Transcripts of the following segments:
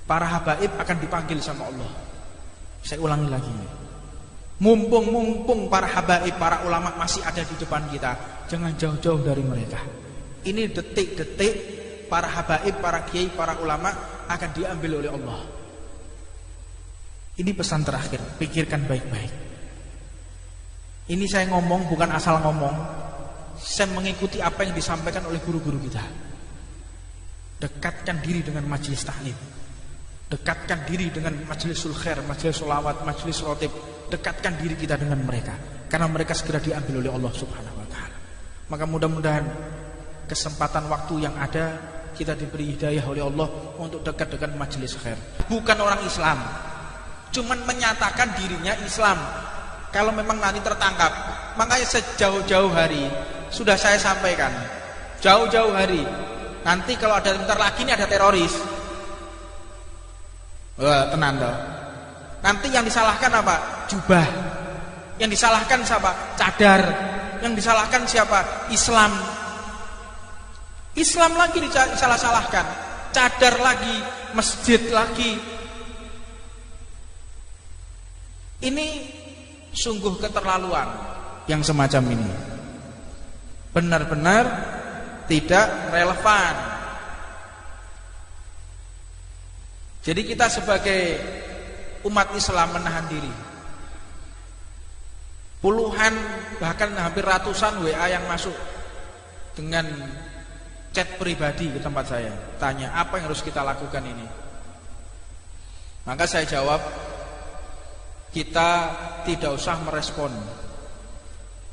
para habaib akan dipanggil sama Allah. Saya ulangi lagi. Mumpung para habaib, para ulama masih ada di depan kita, jangan jauh-jauh dari mereka. Ini detik-detik para habaib, para kiai, para ulama akan diambil oleh Allah. Ini pesan terakhir, pikirkan baik-baik. Ini saya ngomong bukan asal ngomong. Saya mengikuti apa yang disampaikan oleh guru-guru kita. Dekatkan diri dengan majelis taklim. Dekatkan diri dengan majlisul khair, majelis sholawat, majelis rotib. Dekatkan diri kita dengan mereka, karena mereka segera diambil oleh Allah Subhanahu wa ta'ala. Maka mudah-mudahan kesempatan waktu yang ada, kita diberi hidayah oleh Allah untuk dekat dengan majelis khair. Bukan orang Islam, cuman menyatakan dirinya Islam. Kalau memang nanti tertangkap, makanya sejauh-jauh hari sudah saya sampaikan, jauh-jauh hari. Nanti kalau ada bentar lagi ini ada teroris, wah tenan toh. Nanti yang disalahkan apa? Jubah. Yang disalahkan siapa? Cadar. Yang disalahkan siapa? Islam. Islam lagi disalah-salahkan, cadar lagi, masjid lagi. Ini sungguh keterlaluan yang semacam ini. Benar-benar tidak relevan. Jadi kita sebagai umat Islam menahan diri. Puluhan bahkan hampir ratusan WA yang masuk dengan chat pribadi ke tempat saya, tanya apa yang harus kita lakukan ini. Maka saya jawab, kita tidak usah merespon.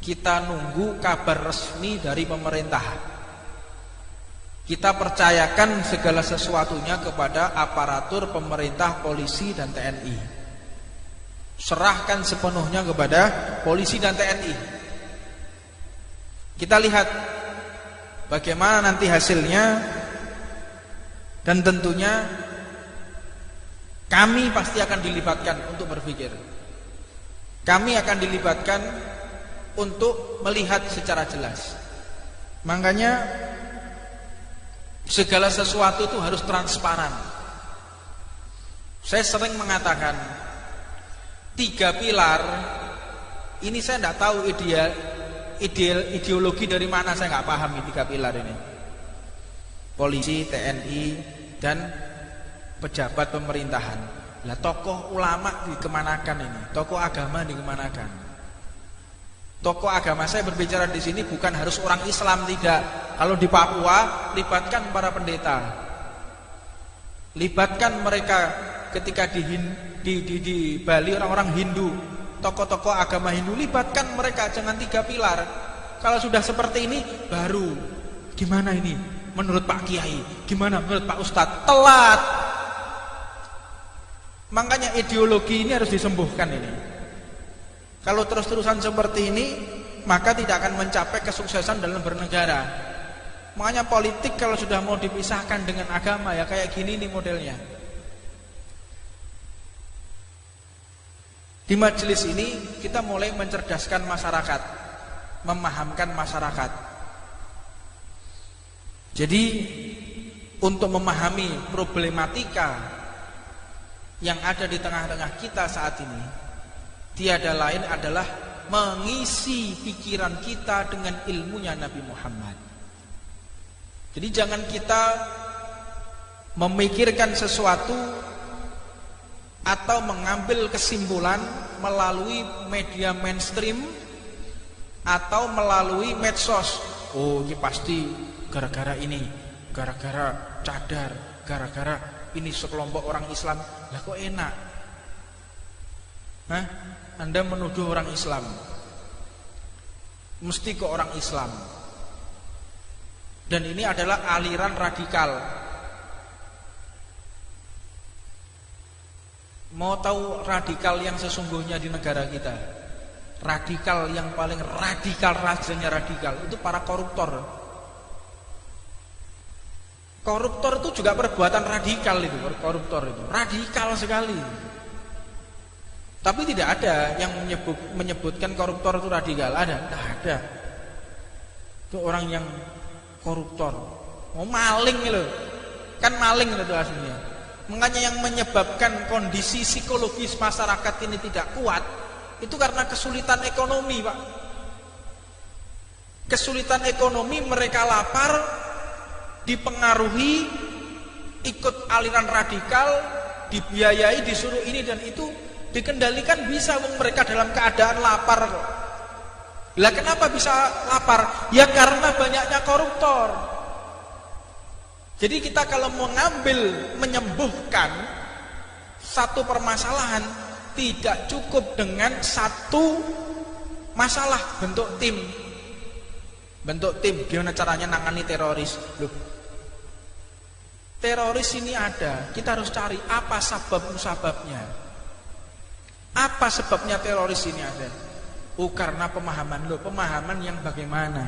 Kita nunggu kabar resmi dari pemerintah. Kita percayakan segala sesuatunya kepada aparatur pemerintah, polisi dan TNI. Serahkan sepenuhnya kepada polisi dan TNI. Kita lihat bagaimana nanti hasilnya, dan tentunya kami pasti akan dilibatkan untuk berpikir. Kami akan dilibatkan untuk melihat secara jelas. Makanya segala sesuatu itu harus transparan. Saya sering mengatakan 3 pilar ini, saya tidak tahu ideologi dari mana, saya nggak paham ini 3 pilar ini. Polisi, TNI, dan pejabat pemerintahan. Lah tokoh ulama dikemanakan ini? Tokoh agama dikemanakan? Tokoh agama, saya berbicara di sini bukan harus orang Islam, tidak. Kalau di Papua, libatkan para pendeta, libatkan mereka. Ketika di Bali orang-orang Hindu, tokoh-tokoh agama Hindu, libatkan mereka. Jangan 3 pilar. Kalau sudah seperti ini, baru gimana ini menurut Pak Kiai, gimana menurut Pak Ustadz? Telat. Makanya ideologi ini harus disembuhkan ini. Kalau terus-terusan seperti ini, maka tidak akan mencapai kesuksesan dalam bernegara. Makanya politik kalau sudah mau dipisahkan dengan agama, ya kayak gini nih modelnya. Di majelis ini kita mulai mencerdaskan masyarakat, memahamkan masyarakat. Jadi untuk memahami problematika yang ada di tengah-tengah kita saat ini, tiada lain adalah mengisi pikiran kita dengan ilmunya Nabi Muhammad. Jadi jangan kita memikirkan sesuatu atau mengambil kesimpulan melalui media mainstream atau melalui medsos. Oh, ini pasti gara-gara ini, gara-gara cadar, gara-gara ini sekelompok orang Islam. Lah kok enak? Hah? Anda menuduh orang Islam, mesti ke orang Islam. Dan ini adalah aliran radikal. Mau tahu radikal yang sesungguhnya di negara kita? Radikal yang paling radikal, rasanya radikal, itu para koruptor. Koruptor itu juga perbuatan radikal itu, koruptor itu radikal sekali. Tapi tidak ada yang menyebutkan koruptor itu radikal. Ada? Tidak ada. Itu orang yang koruptor. Mau maling loh. Kan maling itu aslinya. Makanya yang menyebabkan kondisi psikologis masyarakat ini tidak kuat itu karena kesulitan ekonomi, Pak. Kesulitan ekonomi, mereka lapar, dipengaruhi, ikut aliran radikal, dibiayai, disuruh ini dan itu, dikendalikan bisa, mereka dalam keadaan lapar kok. Lah kenapa bisa lapar? Ya karena banyaknya koruptor. Jadi kita kalau mengambil, menyembuhkan satu permasalahan, tidak cukup dengan satu masalah. Bentuk tim. Gimana caranya nangani teroris? Loh, teroris ini ada, kita harus cari apa sebabnya. Apa sebabnya teroris ini ada? Karena pemahaman. Loh, pemahaman yang bagaimana?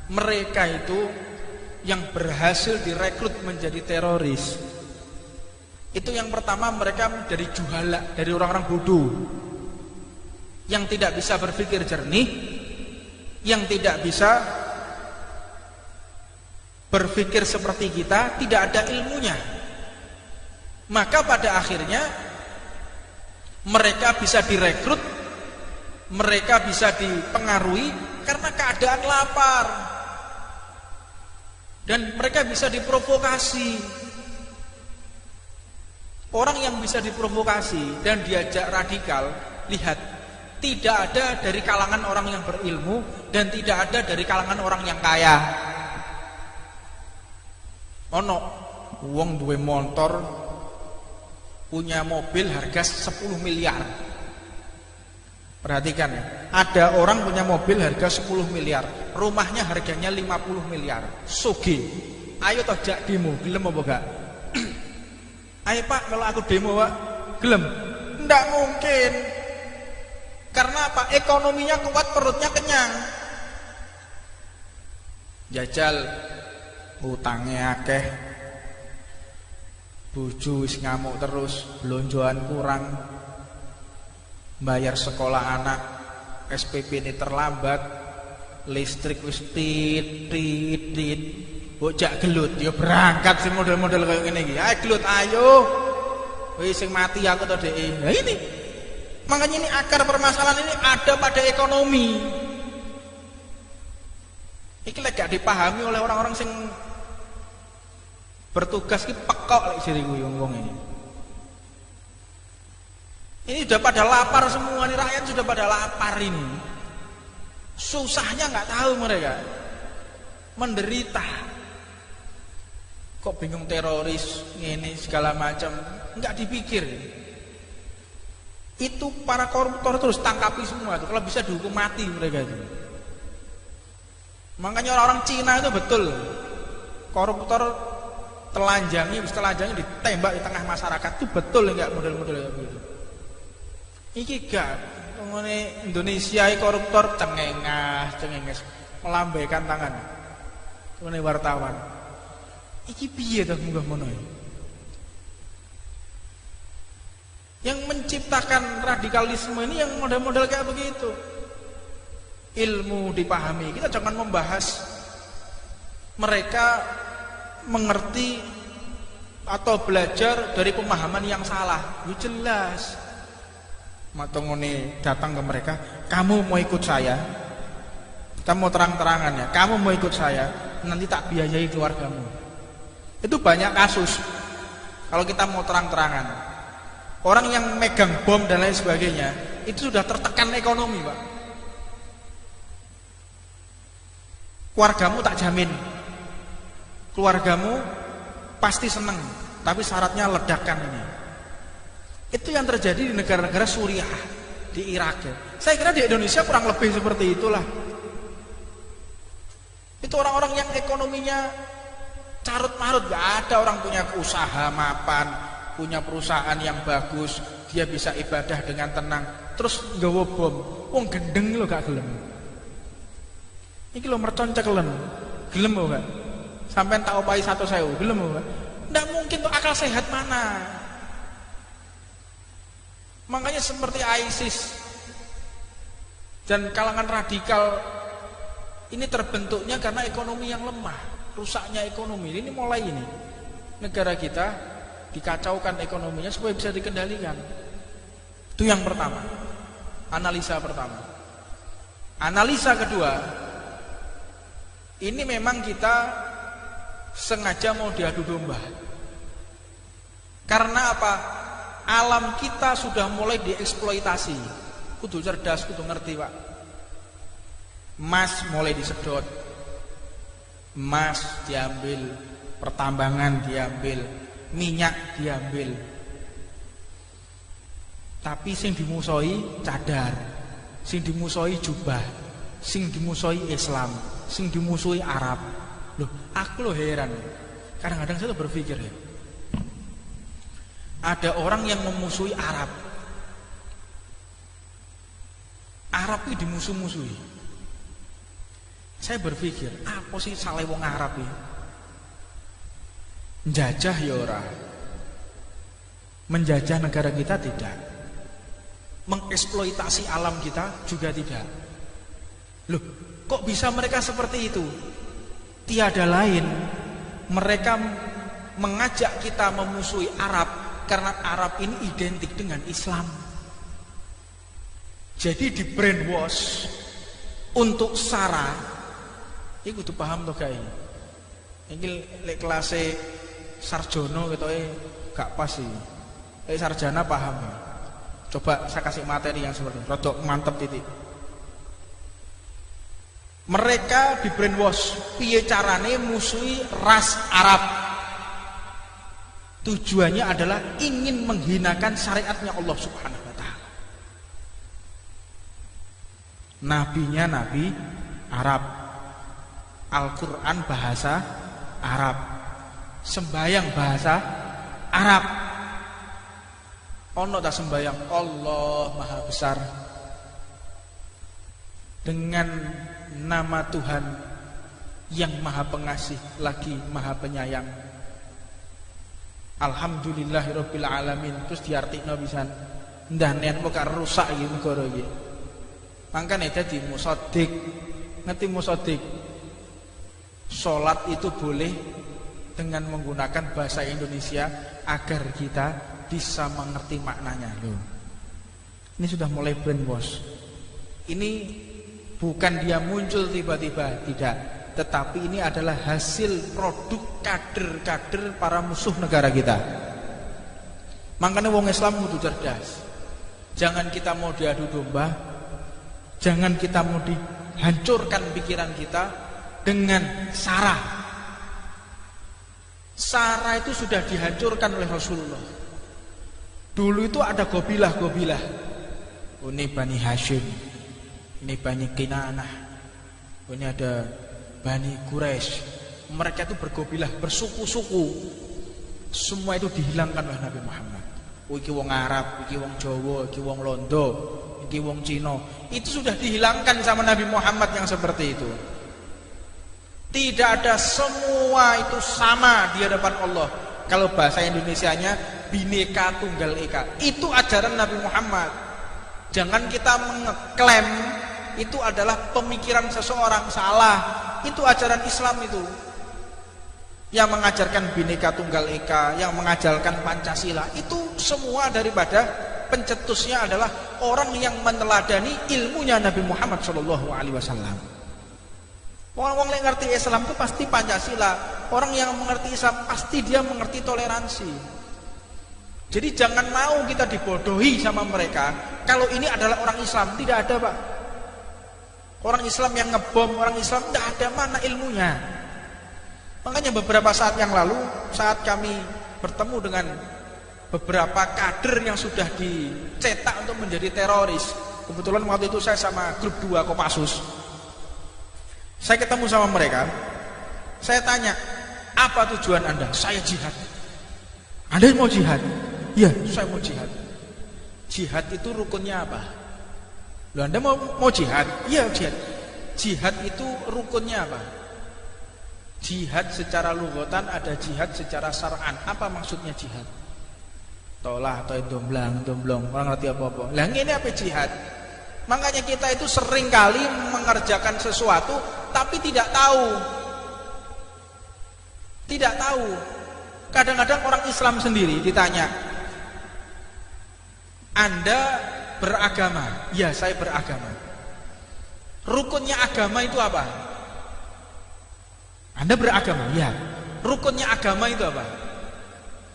Mereka itu yang berhasil direkrut menjadi teroris, itu yang pertama mereka dari juhala, dari orang-orang bodoh yang tidak bisa berpikir jernih, yang tidak bisa berpikir seperti kita, tidak ada ilmunya. Maka pada akhirnya mereka bisa direkrut, mereka bisa dipengaruhi karena keadaan lapar. Dan mereka bisa diprovokasi. Orang yang bisa diprovokasi dan diajak radikal, lihat, tidak ada dari kalangan orang yang berilmu dan tidak ada dari kalangan orang yang kaya. Ono wong duwe motor, punya mobil harga 10 miliar. Perhatikan ya, ada orang punya mobil harga 10 miliar, rumahnya harganya 50 miliar. Sugih. Ayo toh jak demo, gelem apa gak? Ayo Pak, kalau aku demo Pak, gelem? Nggak mungkin. Karena apa? Ekonominya kuat, perutnya kenyang. Jajal, utangnya akeh, bojo wis ngamuk terus, blonjoan kurang, bayar sekolah anak, SPP ini terlambat, listrik wis tit, bocah gelut, ya berangkat sing model-model kayak gini. Ayo gelut, ayo, wis sing mati aku to dek. Nah ini, makanya ini akar permasalahan ini ada pada ekonomi. Iki lek gak dipahami oleh orang-orang sing bertugas ki pekok lek jeriku wong ini. Ini sudah pada lapar semua nih, rakyat sudah pada lapar ini. Susahnya nggak tahu mereka, menderita. Kok bingung teroris ini segala macam, nggak dipikir. Itu para koruptor terus tangkapi semua tuh, kalau bisa dihukum mati mereka itu. Makanya orang-orang Cina itu betul, koruptor telanjangi ditembak di tengah masyarakat itu betul, nggak model-model kayak begitu. Iki gak, ngene Indonesia koruptor cengenges, melambaikan tangan. Ngene wartawan. Iki piye to munggah mono. Yang menciptakan radikalisme ini yang model-model kayak begitu. Ilmu dipahami, kita jangan membahas mereka mengerti atau belajar dari pemahaman yang salah. Ya jelas. Matongone datang ke mereka, kamu mau ikut saya? Kita mau terang-terangan ya, kamu mau ikut saya, nanti tak biayai keluargamu. Itu banyak kasus. Kalau kita mau terang-terangan, orang yang megang bom dan lain sebagainya, itu sudah tertekan ekonomi, Pak. Keluargamu tak jamin, keluargamu pasti seneng, tapi syaratnya ledakan ini. Itu yang terjadi di negara-negara Suriah, di Irak ya. Saya kira di Indonesia kurang lebih seperti itulah. Itu orang-orang yang ekonominya carut-marut, gak ada orang punya usaha mapan, punya perusahaan yang bagus, dia bisa ibadah dengan tenang, terus nggawa bom. Wong gendeng lo gak gelem. Iki lo mercon cekelem, gelem lo gak? Sampai tak opahi 1.000, gelem lo gak? Nggak mungkin tuh, akal sehat mana? Makanya seperti ISIS dan kalangan radikal ini terbentuknya karena ekonomi yang lemah, rusaknya ekonomi. Ini mulai ini negara kita dikacaukan ekonominya supaya bisa dikendalikan. Itu yang pertama, analisa pertama. Analisa kedua, ini memang kita sengaja mau diadu domba. Karena apa? Alam kita sudah mulai dieksploitasi. Kudu cerdas, kudu ngerti, Pak. Emas mulai disedot, emas diambil, pertambangan diambil, minyak diambil. Tapi sing dimusuhi cadar, sing dimusuhi jubah, sing dimusuhi Islam, sing dimusuhi Arab. Loh, aku heran. Kadang-kadang saya tuh berpikir ya, ada orang yang memusuhi Arab. Arab itu dimusuh-musuhi. Saya berpikir, apa sih salah wong Arab ini? Menjajah ya ora. Menjajah negara kita tidak. Mengeksploitasi alam kita juga tidak. Loh, kok bisa mereka seperti itu? Tiada lain, mereka mengajak kita memusuhi Arab karena Arab ini identik dengan Islam. Jadi di brainwash untuk sara. Ini kudu paham toh guys. Ini lek kelas sarjono gitu gak pas sih. Sarjana paham ya. Coba saya kasih materi yang seperti ini. Rodok mantep titik. Mereka di brainwash piye carane musuhi ras Arab. Tujuannya adalah ingin menghinakan syariatnya Allah Subhanahu wa taala. Nabinya nabi Arab. Al-Quran bahasa Arab, sembayang bahasa Arab. Ono tak sembayang Allah Maha Besar dengan nama Tuhan yang Maha Pengasih lagi Maha Penyayang. Alhamdulillahirabbil alamin. Terus diartikno pisan. Ndah nen kok rusak iki negara iki. Mangkane dadi musaddiq. Ngerti musaddiq? Sholat itu boleh dengan menggunakan bahasa Indonesia agar kita bisa mengerti maknanya. Loh, ini sudah mulai brainwash. Ini bukan dia muncul tiba-tiba, tidak. Tetapi ini adalah hasil produk kader-kader para musuh negara kita. Makanya wong Islam kudu cerdas. Jangan kita mau diadu domba, jangan kita mau dihancurkan pikiran kita dengan sara. Sara itu sudah dihancurkan oleh Rasulullah. Dulu itu ada gobilah-gobilah. Ini Bani Hashim, ini Bani Kinanah, ini ada Bani Quraisy. Mereka itu bergobilah, bersuku-suku. Semua itu dihilangkan oleh Nabi Muhammad. Iki wong Arab, iki wong Jawa, iki wong Londo, iki wong Cina. Itu sudah dihilangkan sama Nabi Muhammad yang seperti itu. Tidak ada, semua itu sama di hadapan Allah. Kalau bahasa Indonesianya Bhinneka Tunggal Ika. Itu ajaran Nabi Muhammad. Jangan kita mengeklaim itu adalah pemikiran seseorang, salah. Itu ajaran Islam itu. Yang mengajarkan Bhinneka Tunggal Ika, yang mengajarkan Pancasila, itu semua daripada pencetusnya adalah orang yang meneladani ilmunya Nabi Muhammad SAW. Orang-orang yang mengerti Islam itu pasti Pancasila. Orang yang mengerti Islam pasti dia mengerti toleransi. Jadi jangan mau kita dibodohi sama mereka. Kalau ini adalah orang Islam, tidak ada, Pak. Orang Islam yang ngebom, orang Islam tidak ada, mana ilmunya. Makanya beberapa saat yang lalu, saat kami bertemu dengan beberapa kader yang sudah dicetak untuk menjadi teroris. Kebetulan waktu itu saya sama grup 2 Kopassus. Saya ketemu sama mereka. Saya tanya, apa tujuan Anda? Saya jihad. Anda mau jihad? Iya, saya mau jihad. Jihad itu rukunnya apa? Loh, Anda mau jihad? Iya, jihad. Jihad itu rukunnya apa? Jihad secara lughatan ada, jihad secara syar'an. Apa maksudnya jihad? Tolah atau domblong, orang ngerti apa-apa. Lah ini apa jihad? Makanya kita itu sering kali mengerjakan sesuatu tapi tidak tahu. Tidak tahu. Kadang-kadang orang Islam sendiri ditanya, Anda beragama? Ya, saya beragama. Rukunnya agama itu apa? Anda beragama? Ya. Rukunnya agama itu apa?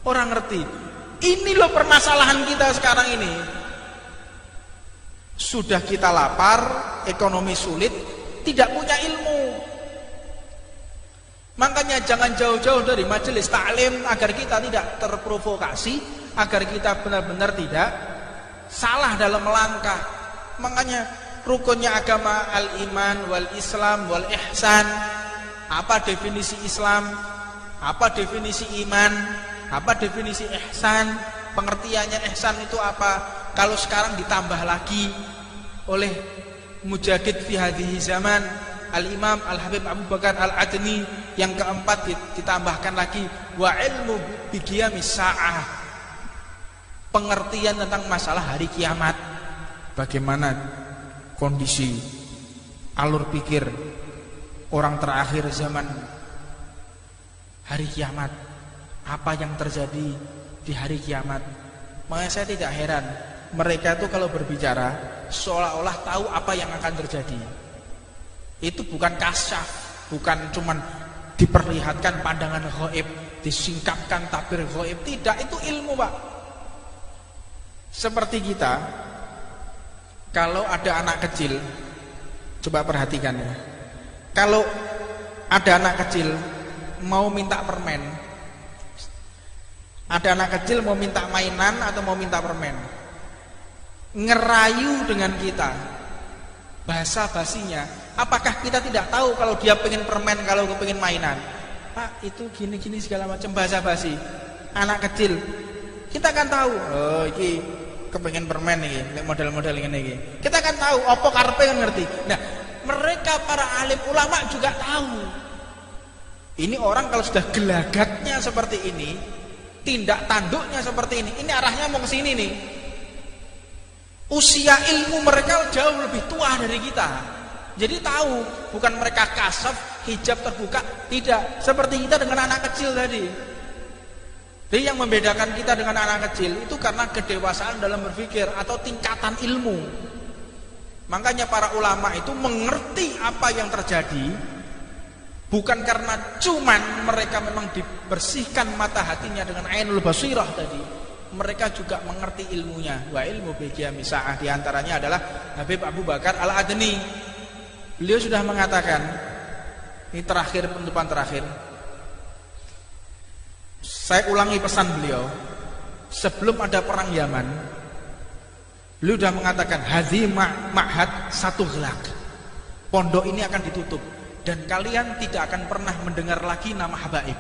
Orang ngerti. Ini loh permasalahan kita sekarang ini. Sudah kita lapar, ekonomi sulit, tidak punya ilmu. Makanya jangan jauh-jauh dari majelis taklim agar kita tidak terprovokasi, agar kita benar-benar tidak salah dalam melangkah. Makanya rukunnya agama al-iman wal islam wal ihsan. Apa definisi Islam? Apa definisi iman? Apa definisi ihsan? Pengertiannya ihsan itu apa? Kalau sekarang ditambah lagi oleh Mujadid fi hadhihi zaman, Al-Imam Al-Habib Abu Bakar Al-Adni, yang keempat ditambahkan lagi wa ilmu bi qiyamis saah. Pengertian tentang masalah hari kiamat. Bagaimana kondisi alur pikir orang terakhir zaman hari kiamat, apa yang terjadi di hari kiamat. Makanya saya tidak heran mereka itu kalau berbicara seolah-olah tahu apa yang akan terjadi. Itu bukan kasyaf, bukan cuman diperlihatkan pandangan ghaib, disingkapkan tabir ghaib, tidak, itu ilmu, Pak. Seperti kita kalau ada anak kecil, coba perhatikan ya. Kalau ada anak kecil mau minta permen, ada anak kecil mau minta mainan atau mau minta permen, ngerayu dengan kita, bahasa basinya, apakah kita tidak tahu kalau dia pengen permen, kalau pengen mainan? Pak, itu gini-gini segala macam, bahasa basi anak kecil. Kita kan tahu, oh ini kepengen permen ini, model-model ini. Kita kan tahu, opo karpe kan ngerti. Nah, mereka para alim ulama juga tahu. Ini orang kalau sudah gelagatnya seperti ini, tindak tanduknya seperti ini arahnya mau ke sini nih. Usia ilmu mereka jauh lebih tua dari kita. Jadi tahu, bukan mereka kasaf, hijab terbuka, tidak. Seperti kita dengan anak kecil tadi. Jadi yang membedakan kita dengan anak kecil itu karena kedewasaan dalam berpikir atau tingkatan ilmu. Makanya para ulama itu mengerti apa yang terjadi, bukan karena cuman mereka memang dibersihkan mata hatinya dengan ainul basirah tadi. Mereka juga mengerti ilmunya. Wa ilmu bi qiyamis saah, di antaranya adalah Habib Abu Bakar Al-Adni. Beliau sudah mengatakan, ini terakhir, penutupan terakhir. Saya ulangi pesan beliau. Sebelum ada perang Yaman, beliau sudah mengatakan hadzi ma'had satu gelak. Pondok ini akan ditutup dan kalian tidak akan pernah mendengar lagi nama habaib.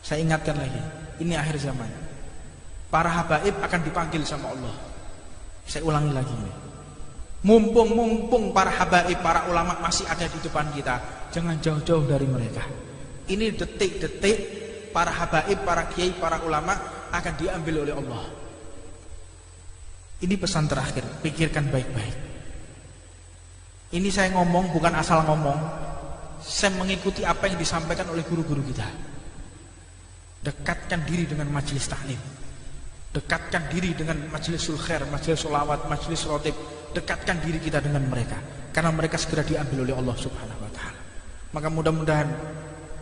Saya ingatkan lagi, ini akhir zaman. Para habaib akan dipanggil sama Allah. Saya ulangi lagi ini. Mumpung para habaib, para ulama masih ada di depan kita, jangan jauh-jauh dari mereka. Ini detik-detik para habaib, para kiai, para ulama akan diambil oleh Allah. Ini pesan terakhir, pikirkan baik-baik. Ini saya ngomong bukan asal ngomong, saya mengikuti apa yang disampaikan oleh guru-guru kita. Dekatkan diri dengan majelis taklim, dekatkan diri dengan majlisul khair, majelis sholawat, majelis rotib. Dekatkan diri kita dengan mereka, karena mereka segera diambil oleh Allah Subhanahu wa ta'ala. Maka mudah-mudahan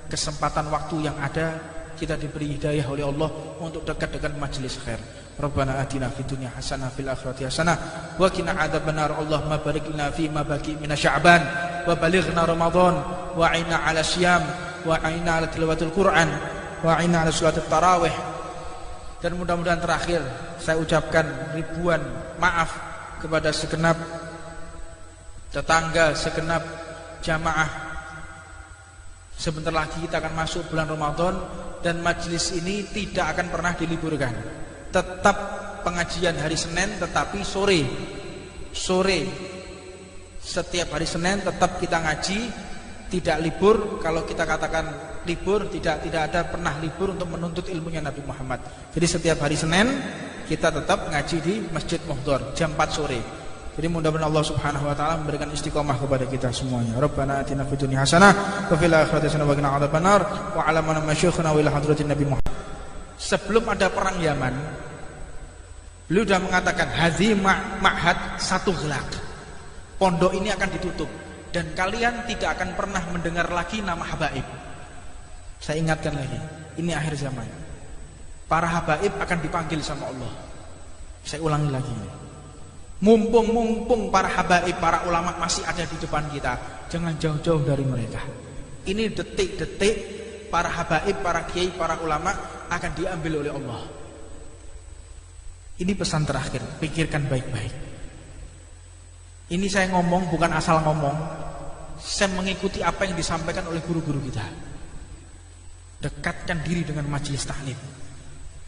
kesempatan waktu yang ada, kita diberi hidayah oleh Allah untuk dekat dengan majelis khair. Rabbana atina fid dunya hasanah fil akhirati hasanah wa qina adzabannar. Allahumma barik lana fi ma baqi min sya'ban wa balighna ramadan wa aina 'ala syiyam wa aina 'ala tilawatil Qur'an wa aina 'ala sholatit tarawih. Dan mudah-mudahan terakhir saya ucapkan ribuan maaf kepada segenap tetangga, segenap jamaah. Sebentar lagi kita akan masuk bulan Ramadan dan majelis ini tidak akan pernah diliburkan. Tetap pengajian hari Senin, tetapi sore setiap hari Senin tetap kita ngaji, tidak libur. Kalau kita katakan libur, tidak ada pernah libur untuk menuntut ilmunya Nabi Muhammad. Jadi setiap hari Senin kita tetap ngaji di Masjid Muhdhar jam 4 sore. Jadi mudah-mudahan Allah Subhanahu wa taala memberikan istiqomah kepada kita semuanya. Rabbana atina fid dunya hasanah wa fil akhirati hasanah wa qina adzabannar wa 'allamana masyayikhana wa ila hadratin Nabi Muhammad. Sebelum ada perang Yaman, beliau sudah mengatakan hadzi ma'had satu gelak. Pondok ini akan ditutup dan kalian tidak akan pernah mendengar lagi nama habaib. Saya ingatkan lagi, ini akhir zaman. Para habaib akan dipanggil sama Allah. Saya ulangi lagi. Mumpung para habaib, para ulama masih ada di depan kita, jangan jauh-jauh dari mereka. Ini detik-detik para habaib, para kiai, para ulama akan diambil oleh Allah. Ini pesan terakhir, pikirkan baik-baik. Ini saya ngomong bukan asal ngomong. Saya mengikuti apa yang disampaikan oleh guru-guru kita. Dekatkan diri dengan majelis taklim.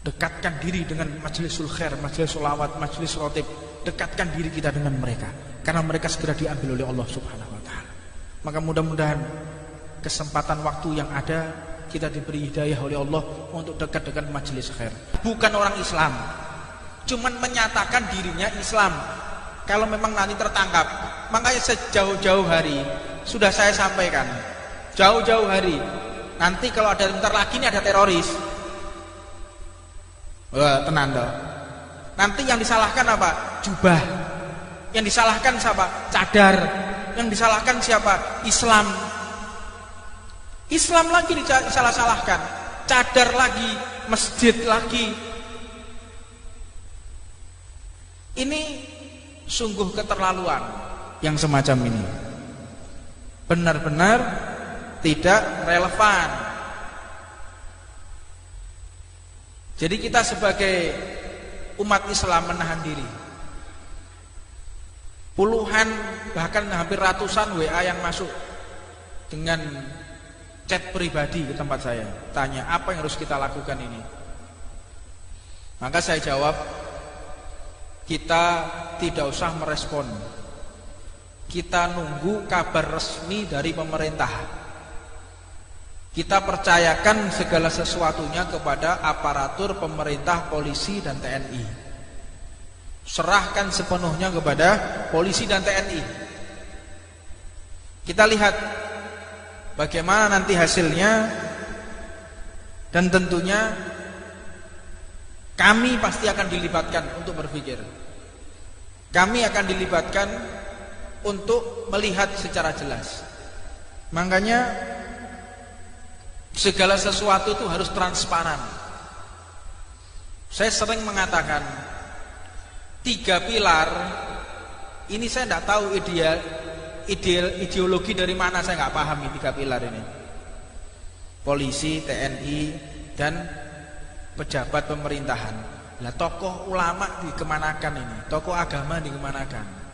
Dekatkan diri dengan majlisul khair, majlis sholawat, majlis rotib. Dekatkan diri kita dengan mereka, karena mereka segera diambil oleh Allah Subhanahu wa taala. Maka mudah-mudahan kesempatan waktu yang ada kita diberi hidayah oleh Allah untuk dekat dengan majelis khair. Bukan orang Islam, cuman menyatakan dirinya Islam. Kalau memang nanti tertangkap, makanya sejauh-jauh hari sudah saya sampaikan, jauh-jauh hari. Nanti kalau ada bentar lagi ini ada teroris, wah tenang dong. Nanti yang disalahkan apa? Jubah. Yang disalahkan siapa? Cadar. Yang disalahkan siapa? Islam. Islam lagi disalah-salahkan. Cadar lagi, masjid lagi. Ini sungguh keterlaluan yang semacam ini. Benar-benar tidak relevan. Jadi kita sebagai umat Islam menahan diri. Puluhan bahkan hampir ratusan WA yang masuk dengan chat pribadi ke tempat saya, tanya apa yang harus kita lakukan ini. Maka saya jawab, kita tidak usah merespon. Kita nunggu kabar resmi dari pemerintah. Kita percayakan segala sesuatunya kepada aparatur pemerintah, polisi dan TNI. Serahkan sepenuhnya kepada polisi dan TNI. Kita lihat bagaimana nanti hasilnya, dan tentunya kami pasti akan dilibatkan untuk berpikir. Kami akan dilibatkan untuk melihat secara jelas. Makanya segala sesuatu itu harus transparan. Saya sering mengatakan 3 pilar ini, saya tidak tahu ideologi dari mana, saya nggak paham ini 3 pilar ini. Polisi, TNI, dan pejabat pemerintahan. Lah tokoh ulama dikemanakan ini? Tokoh agama dikemanakan?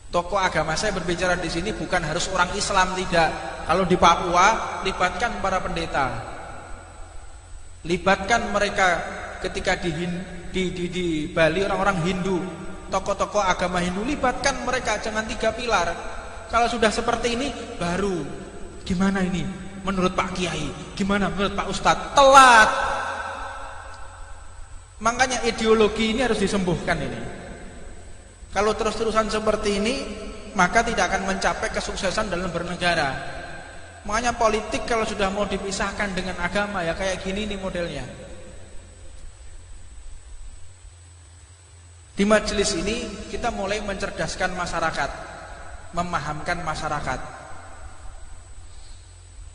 Tokoh agama, saya berbicara di sini bukan harus orang Islam, tidak. Kalau di Papua, libatkan para pendeta, libatkan mereka. Ketika di Bali orang-orang Hindu, tokoh-tokoh agama Hindu, libatkan mereka. Jangan 3 pilar. Kalau sudah seperti ini, baru gimana ini menurut Pak Kiai, gimana menurut Pak Ustadz? Telat. Makanya ideologi ini harus disembuhkan ini. Kalau terus-terusan seperti ini, maka tidak akan mencapai kesuksesan dalam bernegara. Makanya politik kalau sudah mau dipisahkan dengan agama, ya kayak gini nih modelnya. Di majelis ini kita mulai mencerdaskan masyarakat, memahamkan masyarakat.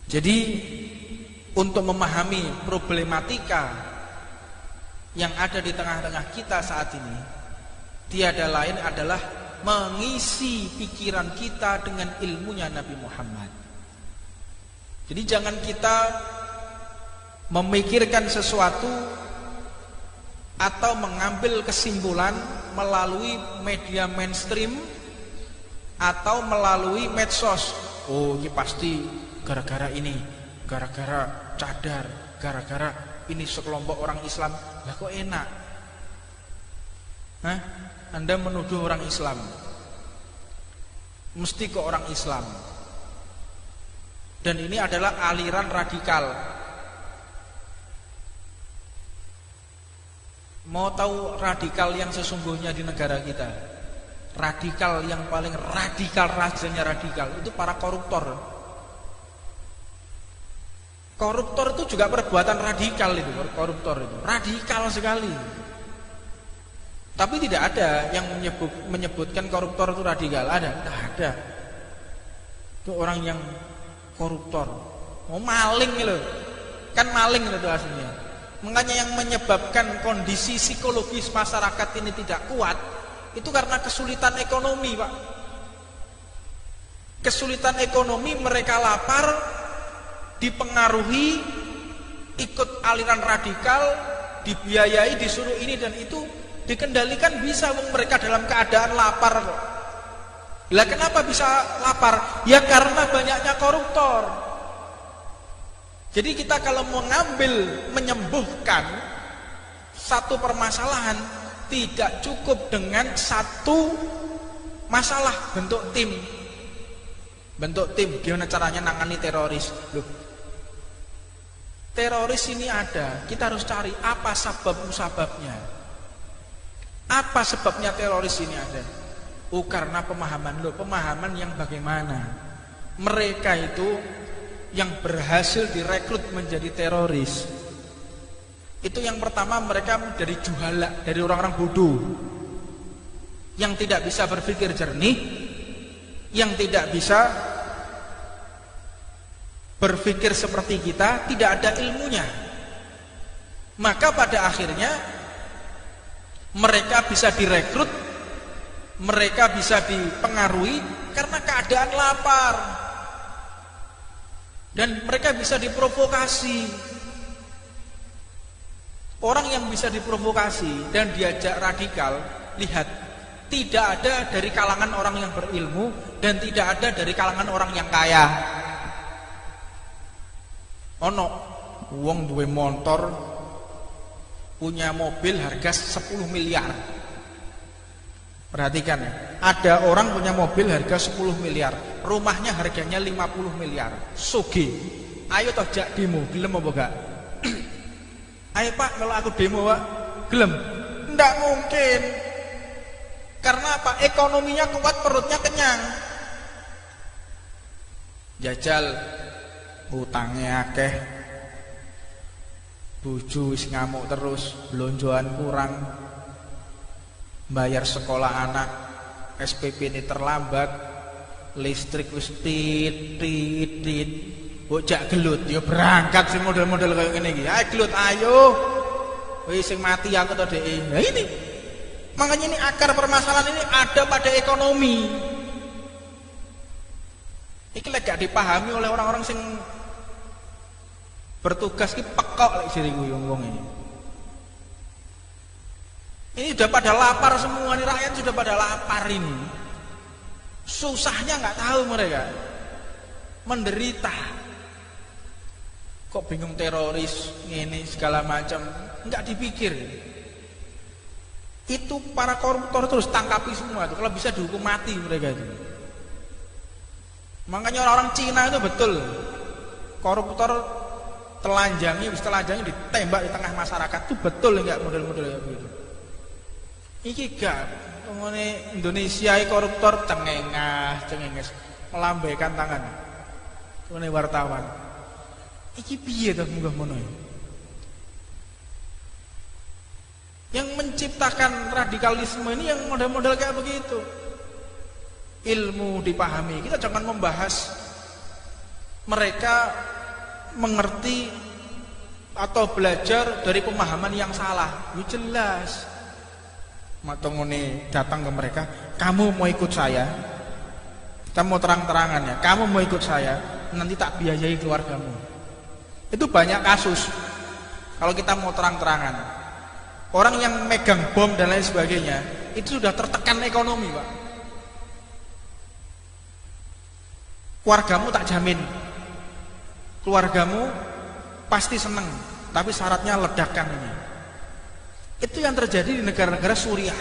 Jadi untuk memahami problematika yang ada di tengah-tengah kita saat ini, tiada lain adalah mengisi pikiran kita dengan ilmunya Nabi Muhammad. Jadi jangan kita memikirkan sesuatu atau mengambil kesimpulan melalui media mainstream atau melalui medsos. Oh, ini pasti gara-gara ini, gara-gara cadar, gara-gara ini sekelompok orang Islam. Lah kok enak? Hah? Anda menuduh orang Islam, mesti ke orang Islam. Dan ini adalah aliran radikal. Mau tahu radikal yang sesungguhnya di negara kita? Radikal yang paling radikal, rajanya radikal itu para koruptor. Koruptor itu juga perbuatan radikal itu, koruptor itu radikal sekali. Tapi tidak ada yang menyebutkan koruptor itu radikal. Ada? Tidak ada. Itu orang yang koruptor. Mau maling loh. Kan maling itu aslinya. Makanya yang menyebabkan kondisi psikologis masyarakat ini tidak kuat itu karena kesulitan ekonomi, Pak. Kesulitan ekonomi, mereka lapar, dipengaruhi, ikut aliran radikal, dibiayai, disuruh ini dan itu, dikendalikan bisa mereka dalam keadaan lapar. Lah kenapa bisa lapar? Ya karena banyaknya koruptor. Jadi kita kalau mengambil, menyembuhkan satu permasalahan, tidak cukup dengan satu masalah. Bentuk tim, gimana caranya nangani teroris. Loh, teroris ini ada, kita harus cari apa sebabnya. Apa sebabnya teroris ini ada? Oh, karena pemahaman. Loh, pemahaman yang bagaimana? Mereka itu yang berhasil direkrut menjadi teroris, itu yang pertama mereka dari juhala, dari orang-orang bodoh yang tidak bisa berpikir jernih, yang tidak bisa berpikir seperti kita, tidak ada ilmunya. Maka pada akhirnya mereka bisa direkrut, mereka bisa dipengaruhi karena keadaan lapar, dan mereka bisa diprovokasi. Orang yang bisa diprovokasi dan diajak radikal, lihat, tidak ada dari kalangan orang yang berilmu dan tidak ada dari kalangan orang yang kaya. Ono wong duwe motor, punya mobil harga 10 miliar. Perhatikan ya, ada orang punya mobil harga 10 miliar, rumahnya harganya 50 miliar. Sugih. Ayo toh jak demo, gelem apa gak? Ayo Pak, kalau aku demo Pak, gelem? Nggak mungkin. Karena apa? Ekonominya kuat, perutnya kenyang. Jajal, utangnya akeh, bojo wis ngamuk terus, blonjoan kurang, bayar sekolah anak, SPP ini terlambat, listrik wis tit. Bocah gelut, ya berangkat sing model-model kayak gini. Ayo gelut, ayo. Wis sing mati aku to Dek. Nah ini. Makanya ini akar permasalahan ini ada pada ekonomi. Iki lek gak dipahami oleh orang-orang sing bertugas ki pekok lek siriku wong ini. Ini sudah pada lapar semua nih, rakyat sudah pada lapar ini. Susahnya nggak tahu mereka. Menderita. Kok bingung teroris, ini segala macam, nggak dipikir. Itu para koruptor terus tangkapi semua tuh. Kalau bisa dihukum mati mereka itu. Makanya orang-orang Cina itu betul, koruptor telanjangi ditembak di tengah masyarakat itu betul nggak model-model kayak begitu. Iki gak, ngene Indonesia koruptor cengenges melambaikan tangan. Ngene wartawan. Iki piye to munggah mono. Yang menciptakan radikalisme ini yang model-model kayak begitu. Ilmu dipahami. Kita jangan membahas mereka mengerti atau belajar dari pemahaman yang salah. Ya jelas. Matongone datang ke mereka, kamu mau ikut saya? Kita mau terang-terangan ya, kamu mau ikut saya, nanti tak biayai keluargamu. Itu banyak kasus. Kalau kita mau terang-terangan, orang yang megang bom dan lain sebagainya, itu sudah tertekan ekonomi, Pak. Keluargamu tak jamin. Keluargamu pasti seneng, tapi syaratnya ledakan ini. Itu yang terjadi di negara-negara Suriah,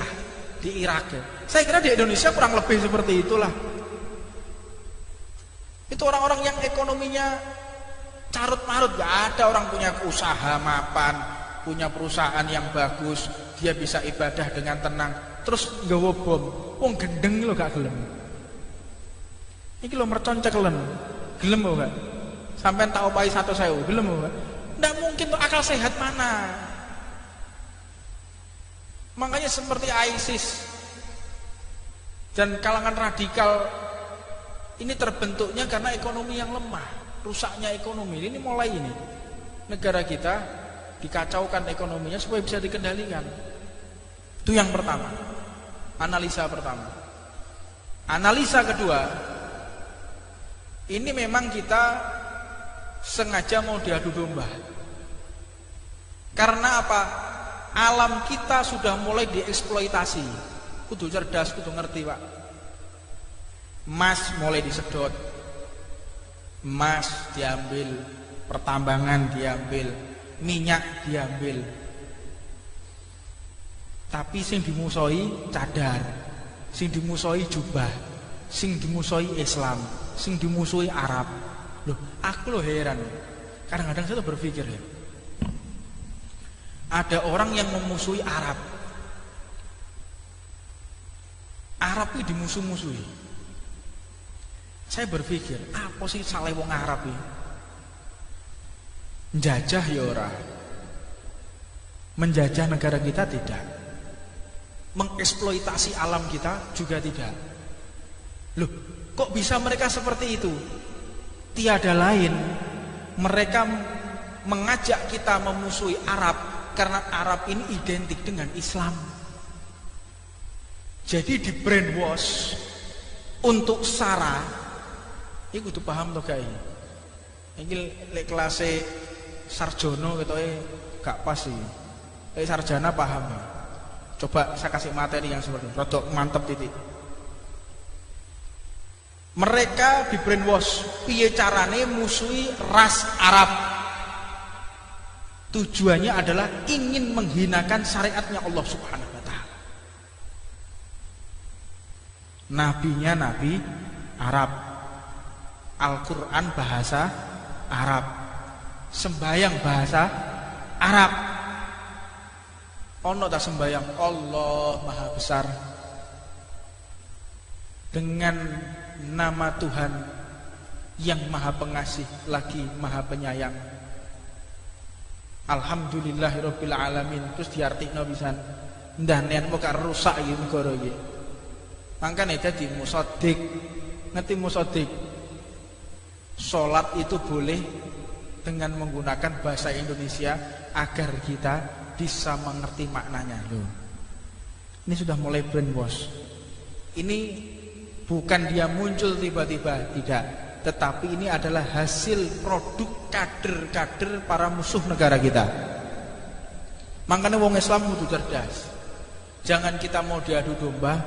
di Irak. Saya kira di Indonesia kurang lebih seperti itulah. Itu orang-orang yang ekonominya carut-marut, gak ada orang punya usaha mapan, punya perusahaan yang bagus, dia bisa ibadah dengan tenang. terus nggawa bom, wong gendeng lho gak gelem. Iki lho mercon cekelen, gelem kok gak? Sampeyan tak opahi 100.000, gelem kok gak? Nggak mungkin tuh, akal sehat mana? Makanya seperti ISIS dan kalangan radikal ini terbentuknya karena ekonomi yang lemah, rusaknya ekonomi. Ini mulai ini negara kita dikacaukan ekonominya supaya bisa dikendalikan. Itu yang pertama, analisa pertama. Analisa kedua, ini memang kita sengaja mau diadu domba. Karena apa? Alam kita sudah mulai dieksploitasi. Kudu cerdas, kudu ngerti, Pak. Emas mulai disedot, emas diambil, pertambangan diambil, minyak diambil. Tapi sing dimusuhi cadar, sing dimusuhi jubah, sing dimusuhi Islam, sing dimusuhi Arab. Loh, aku heran. Kadang-kadang saya berpikir ya, ada orang yang memusuhi Arab. Arab itu dimusuh-musuhi. Saya berpikir, apa sih salah wong Arab ini? Menjajah ya ora. Menjajah negara kita tidak. Mengeksploitasi alam kita juga tidak. Loh, kok bisa mereka seperti itu? Tiada lain, mereka mengajak kita memusuhi Arab karena Arab ini identik dengan Islam. Jadi di brainwash untuk sara. Ini kudu paham toh guys. Ini lek kelas sarjono ketoke gak pas sih. Lek sarjana paham ya. Coba saya kasih materi yang seperti ini, rodok mantep titik. Mereka di brainwash piye carane musuhi ras Arab. Tujuannya adalah ingin menghinakan syariatnya Allah Subhanahu wa taala. Nabinya nabi Arab. Al-Qur'an bahasa Arab. Sembayang bahasa Arab. Ono tak sembayang Allah Maha Besar dengan nama Tuhan yang Maha Pengasih lagi Maha Penyayang. Alhamdulillahirabbil alamin. Terus diartikno pisan. Ndah nen kok rusak iki negara iki. Mangkane dadi musaddiq. Ngerti musaddiq? Salat itu boleh dengan menggunakan bahasa Indonesia agar kita bisa mengerti maknanya. Loh. Ini sudah mulai brainwash. Ini bukan dia muncul tiba-tiba, tidak. Tetapi ini adalah hasil produk kader-kader para musuh negara kita. Makanya wong Islam kudu cerdas. Jangan kita mau diadu domba.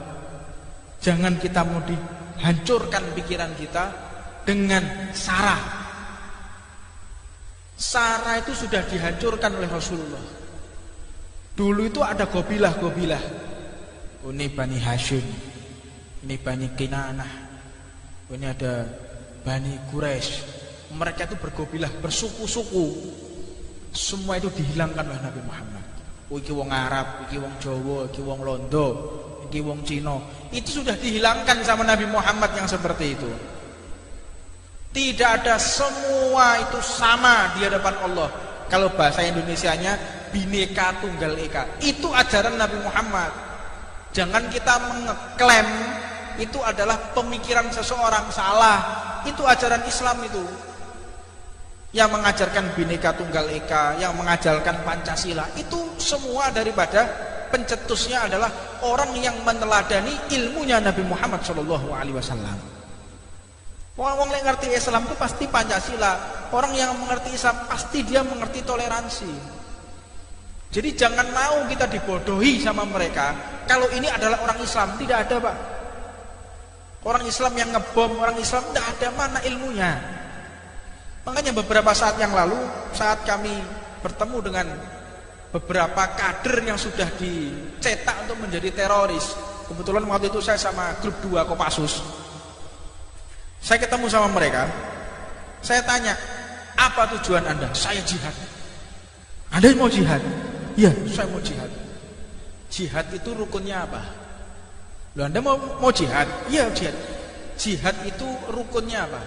Jangan kita mau dihancurkan pikiran kita dengan sara. Sara itu sudah dihancurkan oleh Rasulullah. Dulu itu ada gobilah-gobilah. Ini Bani Hashim, ini Bani Kinanah, ini ada Bani Quraisy. Mereka itu bergobilah, bersuku-suku. Semua itu dihilangkan oleh Nabi Muhammad. Iki wong Arab, iki wong Jawa, iki wong Londo, iki wong Cina. Itu sudah dihilangkan sama Nabi Muhammad yang seperti itu. Tidak ada, semua itu sama di hadapan Allah. Kalau bahasa Indonesianya Bhinneka Tunggal Ika. Itu ajaran Nabi Muhammad. Jangan kita mengeklaim itu adalah pemikiran seseorang, salah. Itu ajaran Islam itu. Yang mengajarkan Bhinneka Tunggal Ika, yang mengajarkan Pancasila, itu semua daripada pencetusnya adalah orang yang meneladani ilmunya Nabi Muhammad SAW. Orang yang ngerti Islam itu pasti Pancasila. Orang yang mengerti Islam pasti dia mengerti toleransi. Jadi jangan mau kita dibodohi sama mereka. Kalau ini adalah orang Islam, tidak ada, Pak. Orang Islam yang ngebom, orang Islam tidak ada, mana ilmunya. Makanya beberapa saat yang lalu, saat kami bertemu dengan beberapa kader yang sudah dicetak untuk menjadi teroris. Kebetulan waktu itu saya sama grup 2 Kopassus. Saya ketemu sama mereka. Saya tanya, apa tujuan Anda? Saya jihad. Anda mau jihad? Iya, saya mau jihad. Jihad itu rukunnya apa? Loh, Anda mau jihad? Iya, jihad. Jihad itu rukunnya apa?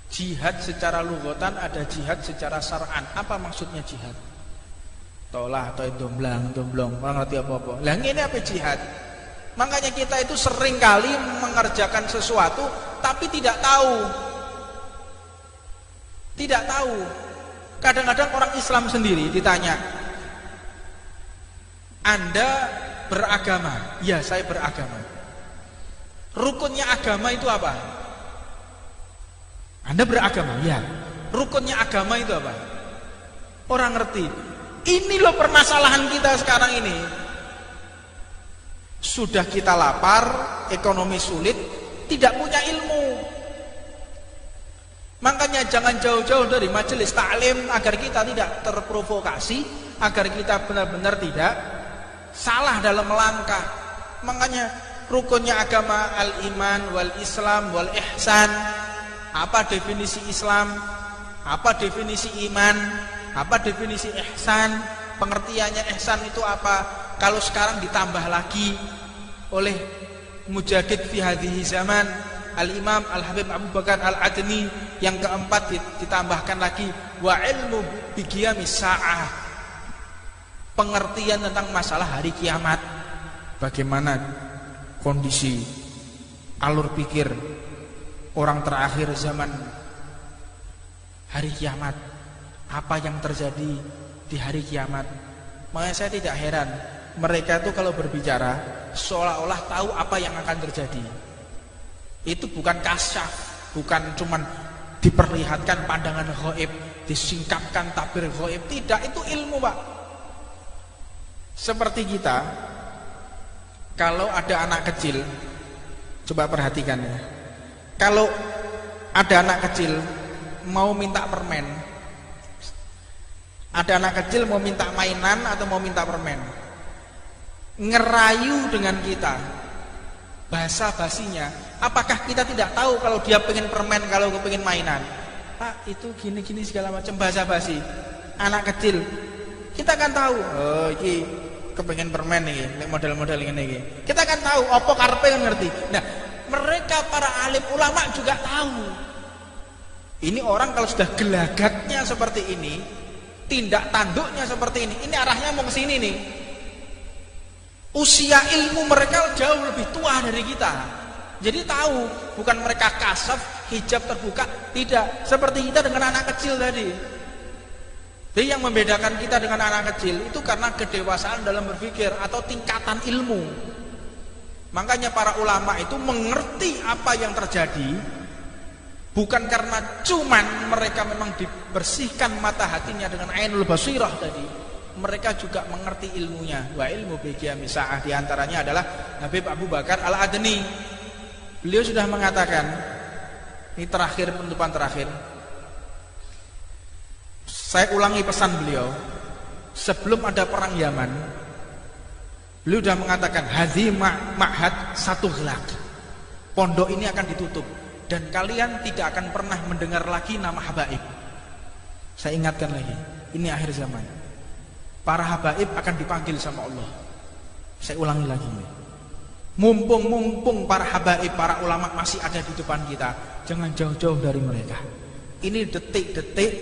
Jihad secara lughatan ada jihad secara syar'an. Apa maksudnya jihad? Tolah atau domblong, orang ngerti apa-apa. Lah ini apa jihad? Makanya kita itu sering kali mengerjakan sesuatu tapi tidak tahu. Tidak tahu. Kadang-kadang orang Islam sendiri ditanya, Anda beragama? Ya, saya beragama. Rukunnya agama itu apa? Anda beragama? Ya. Rukunnya agama itu apa? Orang ngerti. Ini loh permasalahan kita sekarang ini. Sudah kita lapar, ekonomi sulit, tidak punya ilmu. Makanya jangan jauh-jauh dari majelis taklim agar kita tidak terprovokasi, agar kita benar-benar tidak salah dalam melangkah. Makanya rukunnya agama al-iman wal islam wal ihsan. Apa definisi Islam? Apa definisi iman? Apa definisi ihsan? Pengertiannya ihsan itu apa? Kalau sekarang ditambah lagi oleh Mujaddid fi hadhihi zaman, Al-Imam Al-Habib Abu Bakar Al-Adni, yang keempat ditambahkan lagi wa ilmu bi qiyamis saah. Pengertian tentang masalah hari kiamat. Bagaimana kondisi alur pikir orang terakhir zaman hari kiamat, apa yang terjadi di hari kiamat. Makanya saya tidak heran mereka itu kalau berbicara seolah-olah tahu apa yang akan terjadi. Itu bukan kasyaf, bukan cuman diperlihatkan pandangan ghaib, disingkapkan tabir ghaib, tidak, itu ilmu, Pak. Seperti kita kalau ada anak kecil, coba perhatikan ya. Kalau ada anak kecil mau minta permen, ada anak kecil mau minta mainan atau mau minta permen, ngerayu dengan kita, bahasa basinya, apakah kita tidak tahu kalau dia pengen permen, kalau pengen mainan? Pak, itu gini-gini segala macam, bahasa basi anak kecil. Kita kan tahu, oh iki kepengen permen nih, model-model ini. Kita kan tahu, opo karepe kan ngerti. Nah, mereka para alim ulama juga tahu. Ini orang kalau sudah gelagatnya seperti ini, tindak tanduknya seperti ini arahnya mau ke sini nih. Usia ilmu mereka jauh lebih tua dari kita. Jadi tahu, bukan mereka kasaf, hijab terbuka, tidak. Seperti kita dengan anak kecil tadi. Jadi yang membedakan kita dengan anak kecil itu karena kedewasaan dalam berpikir atau tingkatan ilmu. Makanya para ulama itu mengerti apa yang terjadi, bukan karena cuman mereka memang dibersihkan mata hatinya dengan ainul basirah tadi, mereka juga mengerti ilmunya. Wa ilmu bi qiyamis saah, di antaranya adalah Habib Abu Bakar Al-Adni. Beliau sudah mengatakan, ini terakhir, penutupan terakhir, saya ulangi pesan beliau sebelum ada perang Yaman. Beliau sudah mengatakan, hadzi ma'had satu gelak, pondok ini akan ditutup dan kalian tidak akan pernah mendengar lagi nama habaib. Saya ingatkan lagi, ini akhir zaman, para habaib akan dipanggil sama Allah. Saya ulangi lagi, mumpung para habaib, para ulama masih ada di depan kita, jangan jauh-jauh dari mereka. Ini detik-detik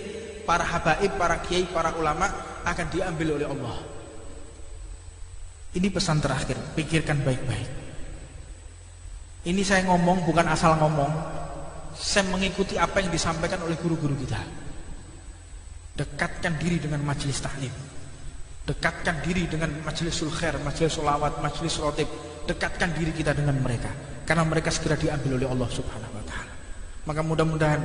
para habaib, para kiai, para ulama akan diambil oleh Allah. Ini pesan terakhir, pikirkan baik-baik. Ini saya ngomong bukan asal ngomong, saya mengikuti apa yang disampaikan oleh guru-guru kita. Dekatkan diri dengan majelis taklim, dekatkan diri dengan majelisul khair, majelis sholawat, majelis rotib. Dekatkan diri kita dengan mereka, karena mereka segera diambil oleh Allah Subhanahu wa ta'ala. Maka mudah-mudahan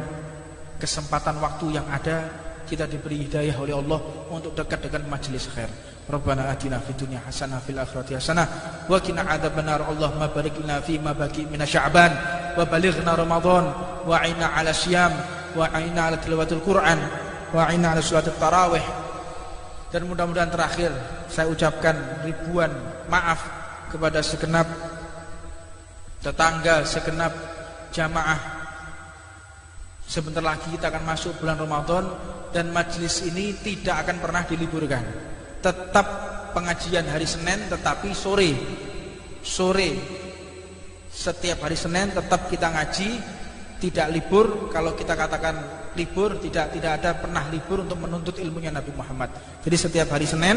kesempatan waktu yang ada kita diberi hidayah oleh Allah untuk dekat dengan majelis khair. Rabbana atina fid dunya hasanah fil akhirati hasanah wa qina adzabannar. Allahumma barik lana fi ma baqi min sya'ban wa balighna ramadan wa a'inna 'ala syiyam wa a'inna 'ala tilawatil Qur'an wa a'inna 'ala sholatit tarawih. Dan mudah-mudahan terakhir saya ucapkan ribuan maaf kepada segenap tetangga, segenap jamaah. Sebentar lagi kita akan masuk bulan Ramadan dan majelis ini tidak akan pernah diliburkan. Tetap pengajian hari Senin tetapi sore sore setiap hari Senin tetap kita ngaji, tidak libur. Kalau kita katakan libur, tidak ada pernah libur untuk menuntut ilmunya Nabi Muhammad. Jadi setiap hari Senin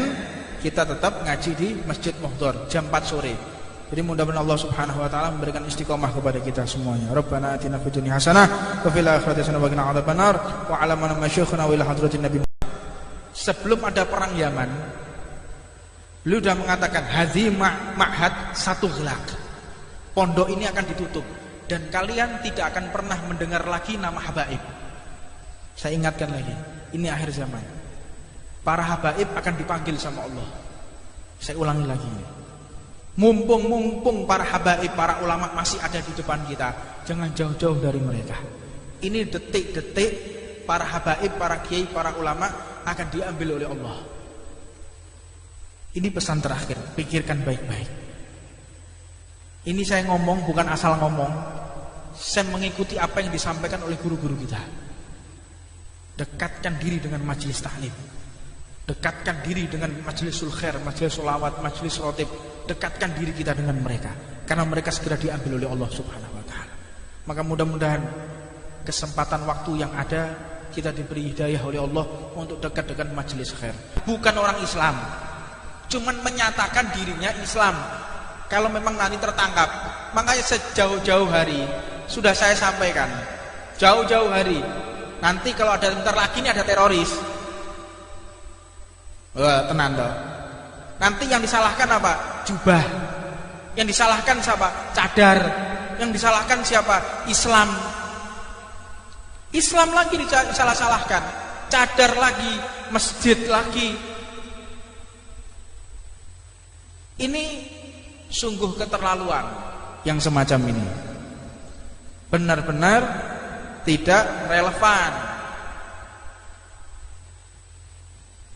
kita tetap ngaji di Masjid Muhdhar jam 4 sore. Jadi mudah-mudahan Allah Subhanahu wa taala memberikan istiqomah kepada kita semuanya. Rabbana atina fid dunya hasanah wa fil akhirati hasanah wa qina adzabannar wa 'allamana masyayikhuna wa ila hadratin Nabi. Sebelum ada perang Yaman, beliau sudah mengatakan hadzi ma'had satu gelak. Pondok ini akan ditutup dan kalian tidak akan pernah mendengar lagi nama habaib. Saya ingatkan lagi, ini akhir zaman. Para habaib akan dipanggil sama Allah. Saya ulangi lagi. Mumpung para habaib, para ulama masih ada di depan kita, jangan jauh-jauh dari mereka. Ini detik-detik para habaib, para kiai, para ulama akan diambil oleh Allah. Ini pesan terakhir, pikirkan baik-baik. Ini saya ngomong bukan asal ngomong. Saya mengikuti apa yang disampaikan oleh guru-guru kita. Dekatkan diri dengan majelis taklim. Dekatkan diri dengan majlisul khair, majelis sholawat, majelis rotib. Dekatkan diri kita dengan mereka, karena mereka segera diambil oleh Allah Subhanahu wa taala. Maka mudah-mudahan kesempatan waktu yang ada kita diberi hidayah oleh Allah untuk dekat dengan majelis khair. Bukan orang Islam, cuman menyatakan dirinya Islam. Kalau memang nanti tertangkap, makanya sejauh-jauh hari sudah saya sampaikan, jauh-jauh hari. Nanti kalau ada bentar lagi ini ada teroris, wah tenang toh. Nanti yang disalahkan apa? Jubah. Yang disalahkan siapa? Cadar. Yang disalahkan siapa? Islam. Islam lagi disalah-salahkan. Cadar lagi, masjid lagi. Ini sungguh keterlaluan yang semacam ini. Benar-benar tidak relevan.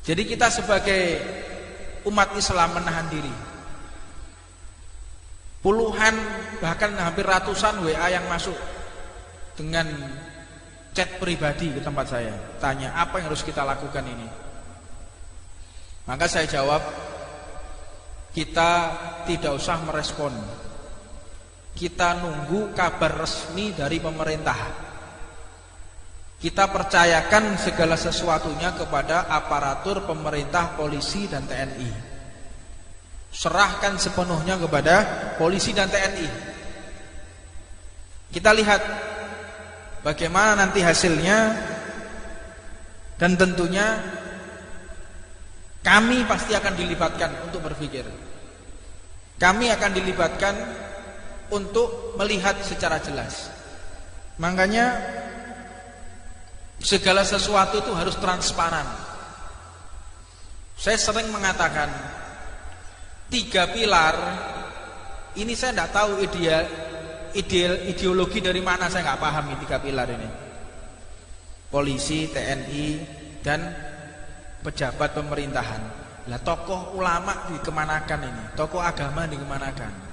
Jadi kita sebagai umat Islam menahan diri. Puluhan bahkan hampir ratusan WA yang masuk dengan chat pribadi ke tempat saya, tanya apa yang harus kita lakukan ini. Maka saya jawab, kita tidak usah merespon. Kita nunggu kabar resmi dari pemerintah. Kita percayakan segala sesuatunya kepada aparatur pemerintah, polisi dan TNI. Serahkan sepenuhnya kepada polisi dan TNI. Kita lihat bagaimana nanti hasilnya, dan tentunya kami pasti akan dilibatkan untuk berpikir. Kami akan dilibatkan untuk melihat secara jelas. Makanya segala sesuatu itu harus transparan. Saya sering mengatakan 3 pilar ini, saya tidak tahu ideologi dari mana, saya nggak paham ini 3 pilar ini. Polisi, TNI, dan pejabat pemerintahan. Lah tokoh ulama dikemanakan ini? Tokoh agama dikemanakan?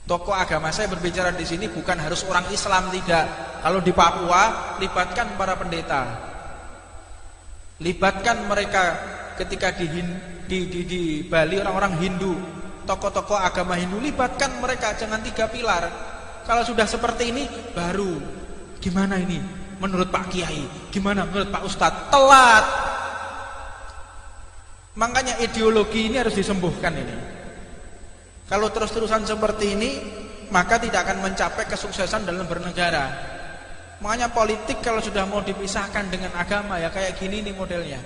Tokoh agama, saya berbicara di sini bukan harus orang Islam, tidak. Kalau di Papua, libatkan para pendeta, libatkan mereka. Ketika di Bali orang-orang Hindu, tokoh-tokoh agama Hindu, libatkan mereka. Jangan 3 pilar. Kalau sudah seperti ini, baru gimana ini menurut Pak Kiai, gimana menurut Pak Ustadz? Telat. Makanya ideologi ini harus disembuhkan ini. Kalau terus-terusan seperti ini, maka tidak akan mencapai kesuksesan dalam bernegara. Makanya politik kalau sudah mau dipisahkan dengan agama, ya kayak gini nih modelnya.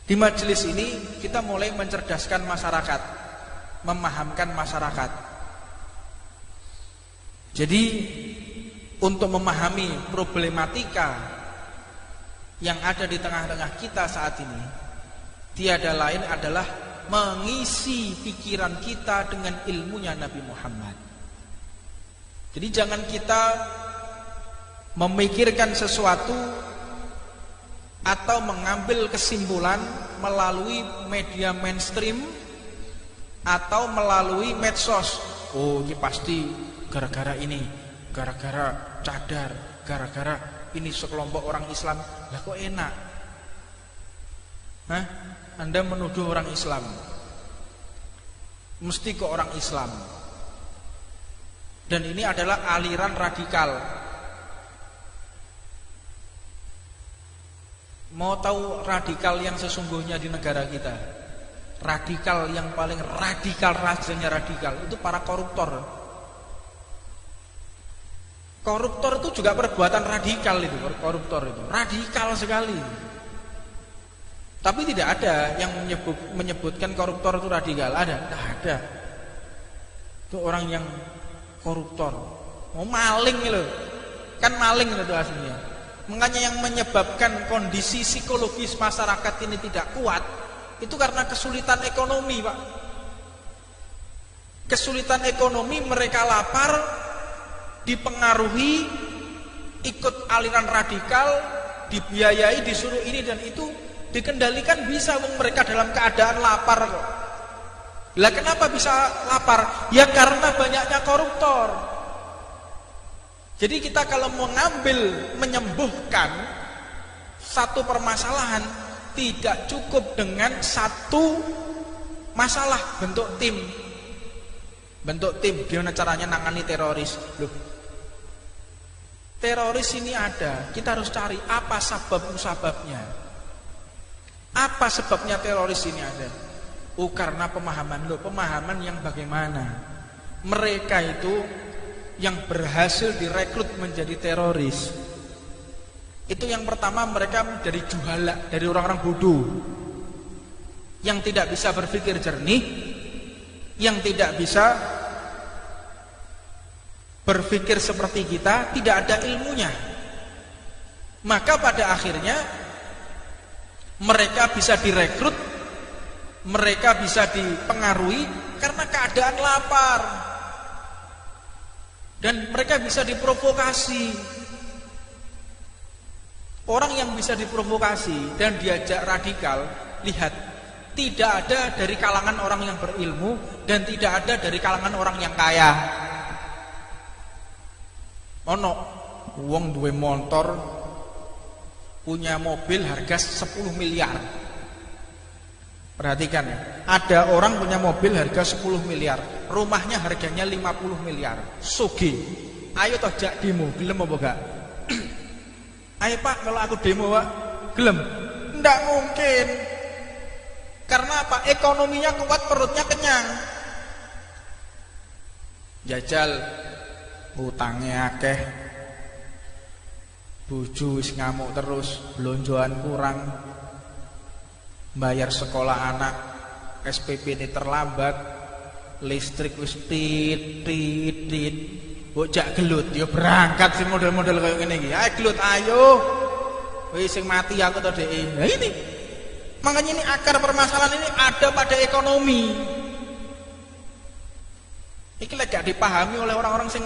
Di majelis ini kita mulai mencerdaskan masyarakat, memahamkan masyarakat. Jadi untuk memahami problematika yang ada di tengah-tengah kita saat ini, tiada lain adalah mengisi pikiran kita dengan ilmunya Nabi Muhammad. Jadi jangan kita memikirkan sesuatu atau mengambil kesimpulan melalui media mainstream atau melalui medsos. Oh, ini pasti gara-gara ini, gara-gara cadar, gara-gara ini sekelompok orang Islam. Lah kok enak? Hah? Anda menuduh orang Islam, mesti ke orang Islam. Dan ini adalah aliran radikal. Mau tahu radikal yang sesungguhnya di negara kita? Radikal yang paling radikal, rasanya radikal, itu para koruptor. Koruptor itu juga perbuatan radikal itu, koruptor itu radikal sekali. Tapi tidak ada yang menyebutkan koruptor itu radikal. Ada? Tidak ada. Itu orang yang koruptor. Mau maling loh. Kan maling itu aslinya. Makanya yang menyebabkan kondisi psikologis masyarakat ini tidak kuat itu karena kesulitan ekonomi, Pak. Kesulitan ekonomi, mereka lapar, dipengaruhi, ikut aliran radikal, dibiayai, disuruh ini dan itu, dikendalikan bisa, mereka dalam keadaan lapar kok. Lah kenapa bisa lapar? Ya karena banyaknya koruptor. Jadi kita kalau mengambil, menyembuhkan satu permasalahan, tidak cukup dengan satu masalah. Bentuk tim, gimana caranya nangani teroris. Loh, teroris ini ada, kita harus cari apa sebabnya. Apa sebabnya teroris ini ada? Karena pemahaman. Loh, pemahaman yang bagaimana? Mereka itu yang berhasil direkrut menjadi teroris, itu yang pertama mereka dari juhala, dari orang-orang bodoh yang tidak bisa berpikir jernih, yang tidak bisa berpikir seperti kita, tidak ada ilmunya. Maka pada akhirnya mereka bisa direkrut, mereka bisa dipengaruhi karena keadaan lapar. Dan mereka bisa diprovokasi. Orang yang bisa diprovokasi dan diajak radikal, lihat, tidak ada dari kalangan orang yang berilmu dan tidak ada dari kalangan orang yang kaya. Ono wong duwe motor, punya mobil harga 10 miliar. Perhatikan ya, ada orang punya mobil harga 10 miliar, rumahnya harganya 50 miliar. Sugih. Ayo toh jak demo, gelem apa gak? Ayo Pak, kalau aku demo Pak, gelem? Nggak mungkin. Karena apa? Ekonominya kuat, perutnya kenyang. Jajal, utangnya akeh, bojo wis ngamuk terus, blonjoan kurang, bayar sekolah anak, SPP ini terlambat, listrik wis tit. Bocah gelut, yo berangkat sing model-model kayak gini iki. Ayo gelut, ayo. Wis sing mati aku to Dek. Nah ini. Makanya ini akar permasalahan ini ada pada ekonomi. Iki lek gak dipahami oleh orang-orang sing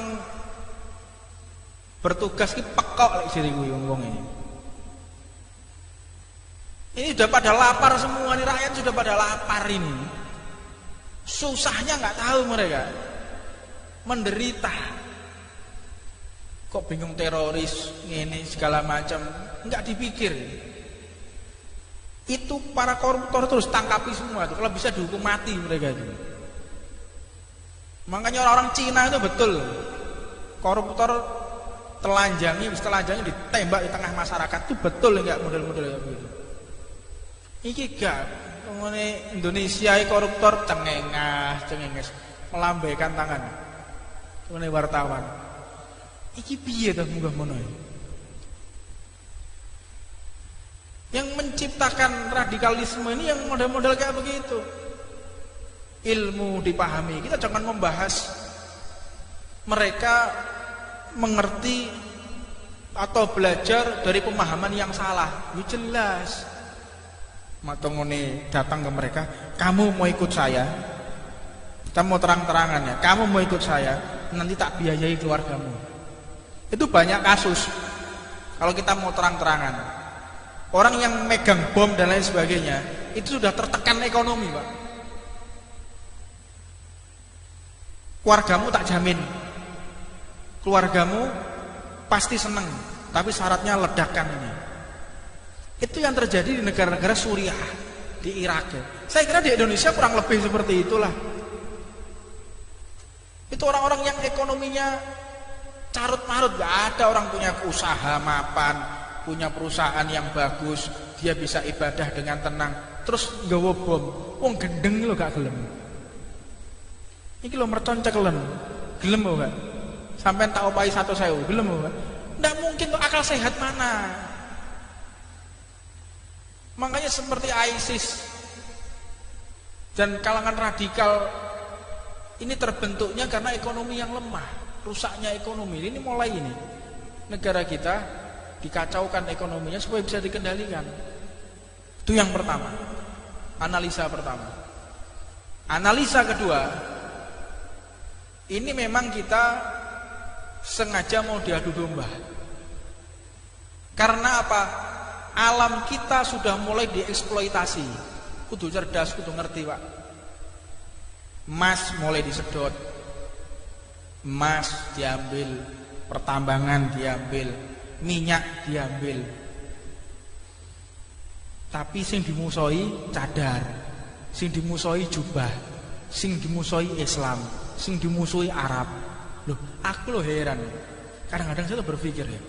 bertugas ki pekok lek siri kuwi wong-wong ini. Ini sudah pada lapar semua, nih rakyat sudah pada lapar ini. Susahnya nggak tahu mereka, menderita. Kok bingung teroris, ini segala macam, nggak dipikir. Itu para koruptor terus tangkapi semua itu. Kalau bisa dihukum mati mereka itu. Makanya orang-orang Cina itu betul, koruptor telanjangi ditembak di tengah masyarakat itu betul nggak model-model kayak begitu. Iki gak, ngene Indonesia koruptor cengenges melambaikan tangan. Ngene wartawan. Iki piye to munggah mono. Yang menciptakan radikalisme ini yang model-model kayak begitu. Ilmu dipahami. Kita jangan membahas mereka mengerti atau belajar dari pemahaman yang salah. Ya jelas. Matongone datang ke mereka, kamu mau ikut saya? Kita mau terang-terangan ya, kamu mau ikut saya, nanti tak biayai keluargamu. Itu banyak kasus. Kalau kita mau terang-terangan, orang yang megang bom dan lain sebagainya, itu sudah tertekan ekonomi, Pak. Keluargamu tak jamin. Keluargamu pasti seneng, tapi syaratnya ledakan ini. Itu yang terjadi di negara-negara Suriah, di di Irak ya. Saya kira di Indonesia kurang lebih seperti itulah. Itu orang-orang yang ekonominya carut marut, gak ada orang punya usaha mapan, punya perusahaan yang bagus, dia bisa ibadah dengan tenang, terus nggawa bom, wong gendeng lo gak gelem. Iki lo mercon cekelen, gelem lo gak? Sampai tak opai 1.000, gelem lo gak? Nggak mungkin tuh, akal sehat mana? Makanya seperti ISIS dan kalangan radikal ini terbentuknya karena ekonomi yang lemah, rusaknya ekonomi. Ini mulai ini negara kita dikacaukan ekonominya supaya bisa dikendalikan. Itu yang pertama, analisa pertama. Analisa kedua, ini memang kita sengaja mau diadu domba. Karena apa? Alam kita sudah mulai dieksploitasi. Kudu cerdas, kudu ngerti, Pak. Emas mulai disedot, emas diambil, pertambangan diambil, minyak diambil. Tapi sing dimusoi cadar, sing dimusoi jubah, sing dimusoi Islam, sing dimusoi Arab. Loh, aku heran. Kadang-kadang saya tuh berpikir ya,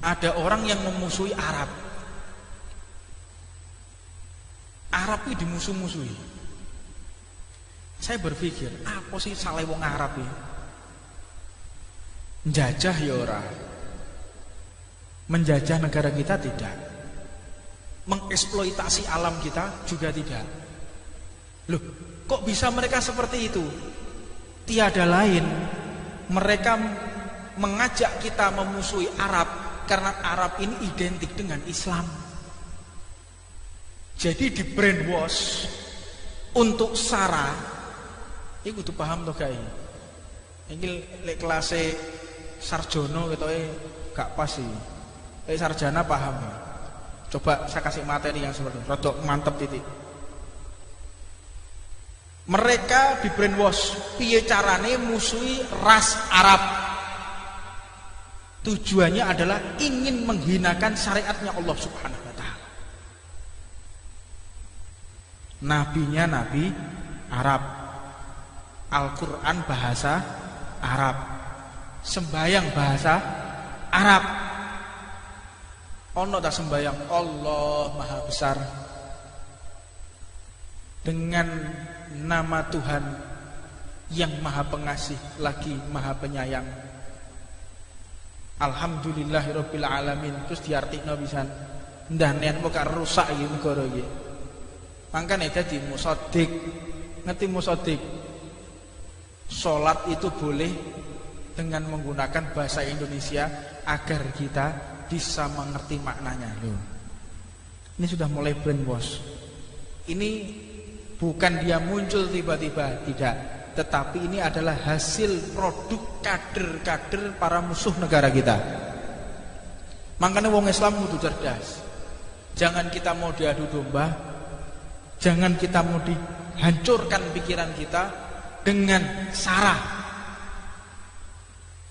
ada orang yang memusuhi Arab. Arab itu dimusuh-musuhi. Saya berpikir, apa sih salah wong Arab ini? Menjajah ya ora. Menjajah negara kita tidak. Mengeksploitasi alam kita juga tidak. Loh, kok bisa mereka seperti itu? Tiada lain, mereka mengajak kita memusuhi Arab karena Arab ini identik dengan Islam. Jadi di brainwash untuk sara. Ini kudu paham toh guys. Ini lek kelas sarjono gitu gak pas sih. Sarjana paham ya. Coba saya kasih materi yang seperti itu, rodok mantep titik. Mereka di brainwash piye carane musuhi ras Arab. Tujuannya adalah ingin menghinakan syariatnya Allah Subhanahu wa taala. Nabinya nabi Arab. Al-Quran bahasa Arab, sembayang bahasa Arab. Ono tak sembayang Allah Maha Besar dengan nama Tuhan yang Maha Pengasih lagi Maha Penyayang. Alhamdulillahirabbil alamin. Terus diartikno pisan. Ndah nen kok rusak iki negara iki. Mangkane dadi musaddiq. Ngerti musaddiq? Sholat itu boleh dengan menggunakan bahasa Indonesia agar kita bisa mengerti maknanya. Loh, ini sudah mulai brainwash. Ini bukan dia muncul tiba-tiba, tidak. Tetapi ini adalah hasil produk kader-kader para musuh negara kita. Makanya wong Islam kudu cerdas. Jangan kita mau diadu domba, jangan kita mau dihancurkan pikiran kita dengan sara.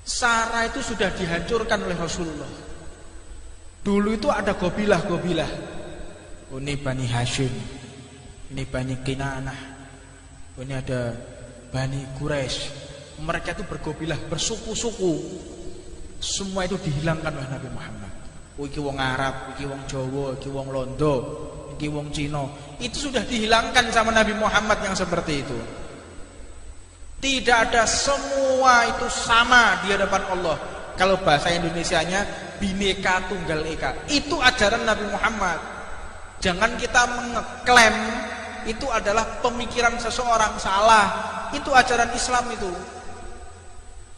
Sara itu sudah dihancurkan oleh Rasulullah. Dulu itu ada gobilah-gobilah. Oh, ini Bani Hashim, ini Bani Kinanah, ini ada Bani Quraisy. Mereka itu bergobilah, bersuku-suku. Semua itu dihilangkan oleh Nabi Muhammad. Oh, iki wong Arab, iki wong Jawa, iki wong Londo, iki wong Cina. Itu sudah dihilangkan sama Nabi Muhammad yang seperti itu. Tidak ada, semua itu sama di hadapan Allah. Kalau bahasa Indonesianya Bhinneka Tunggal Ika. Itu ajaran Nabi Muhammad. Jangan kita mengeklaim itu adalah pemikiran seseorang, salah. Itu ajaran Islam itu.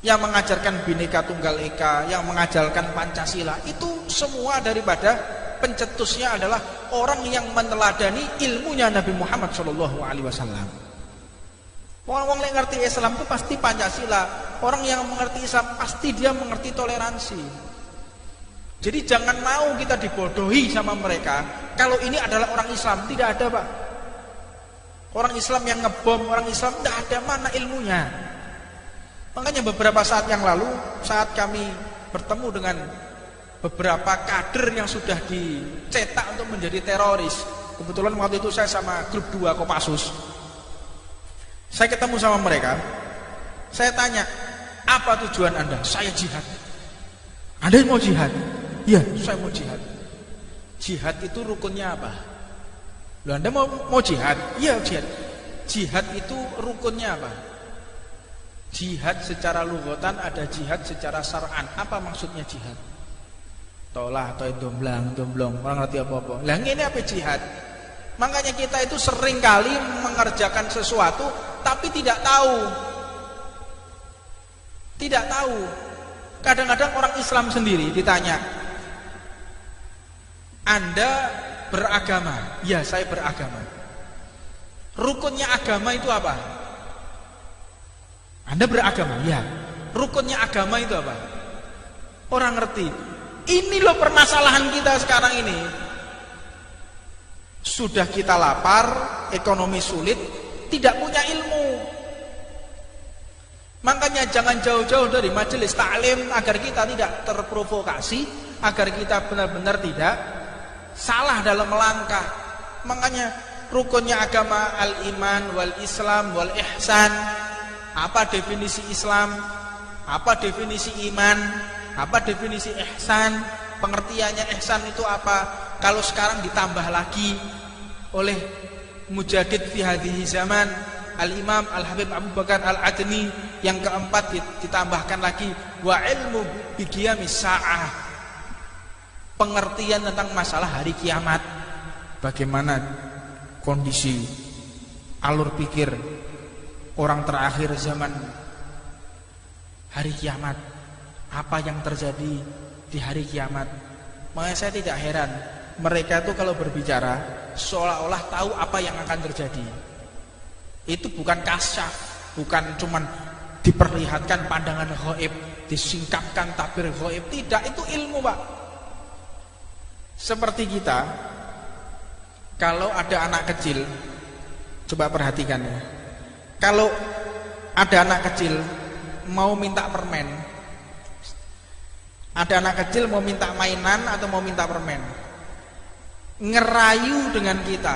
Yang mengajarkan Bhinneka Tunggal Ika, yang mengajarkan Pancasila, itu semua daripada pencetusnya adalah orang yang meneladani ilmunya Nabi Muhammad SAW. Orang-orang yang mengerti Islam itu pasti Pancasila. Orang yang mengerti Islam pasti dia mengerti toleransi. Jadi jangan mau kita dibodohi sama mereka. Kalau ini adalah orang Islam, tidak ada, Pak. Orang Islam yang ngebom, orang Islam tidak ada, mana ilmunya. Makanya beberapa saat yang lalu, saat kami bertemu dengan beberapa kader yang sudah dicetak untuk menjadi teroris, Kebetulan waktu itu saya sama grup 2 Kopassus. Saya ketemu sama mereka. Saya tanya, apa tujuan Anda? Saya jihad. Anda mau jihad? Iya, saya mau jihad. Jihad itu rukunnya apa? Loh, Anda mau jihad? Iya, jihad. Jihad itu rukunnya apa? Jihad secara lughatan ada jihad secara syar'an. Apa maksudnya jihad? Tolah atau domblong, orang ngerti apa-apa. Lah ini apa jihad? Makanya kita itu sering kali mengerjakan sesuatu tapi tidak tahu. Tidak tahu. Kadang-kadang orang Islam sendiri ditanya, Anda beragama? Ya, saya beragama. Rukunnya agama itu apa? Anda beragama? Ya. Rukunnya agama itu apa? Orang ngerti. Ini loh permasalahan kita sekarang ini. Sudah kita lapar, ekonomi sulit, tidak punya ilmu. Makanya jangan jauh-jauh dari majelis ta'lim agar kita tidak terprovokasi, agar kita benar-benar tidak salah dalam melangkah. Makanya rukunnya agama al-iman wal islam wal ihsan. Apa definisi Islam? Apa definisi iman? Apa definisi ihsan? Pengertiannya ihsan itu apa? Kalau sekarang ditambah lagi oleh Mujaddid fi hadhihi zaman, Al-Imam Al-Habib Abu Bakar Al-Adni, yang keempat ditambahkan lagi wa ilmu bi qiyamis saah. Pengertian tentang masalah hari kiamat. Bagaimana kondisi alur pikir orang terakhir zaman hari kiamat. Apa yang terjadi di hari kiamat. Makanya saya tidak heran mereka itu kalau berbicara seolah-olah tahu apa yang akan terjadi. Itu bukan kasyaf, bukan cuman diperlihatkan pandangan ghaib, disingkapkan tabir ghaib, tidak, itu ilmu, Pak. Seperti kita kalau ada anak kecil, coba perhatikan ya. Kalau ada anak kecil mau minta permen, ada anak kecil mau minta mainan atau mau minta permen, ngerayu dengan kita,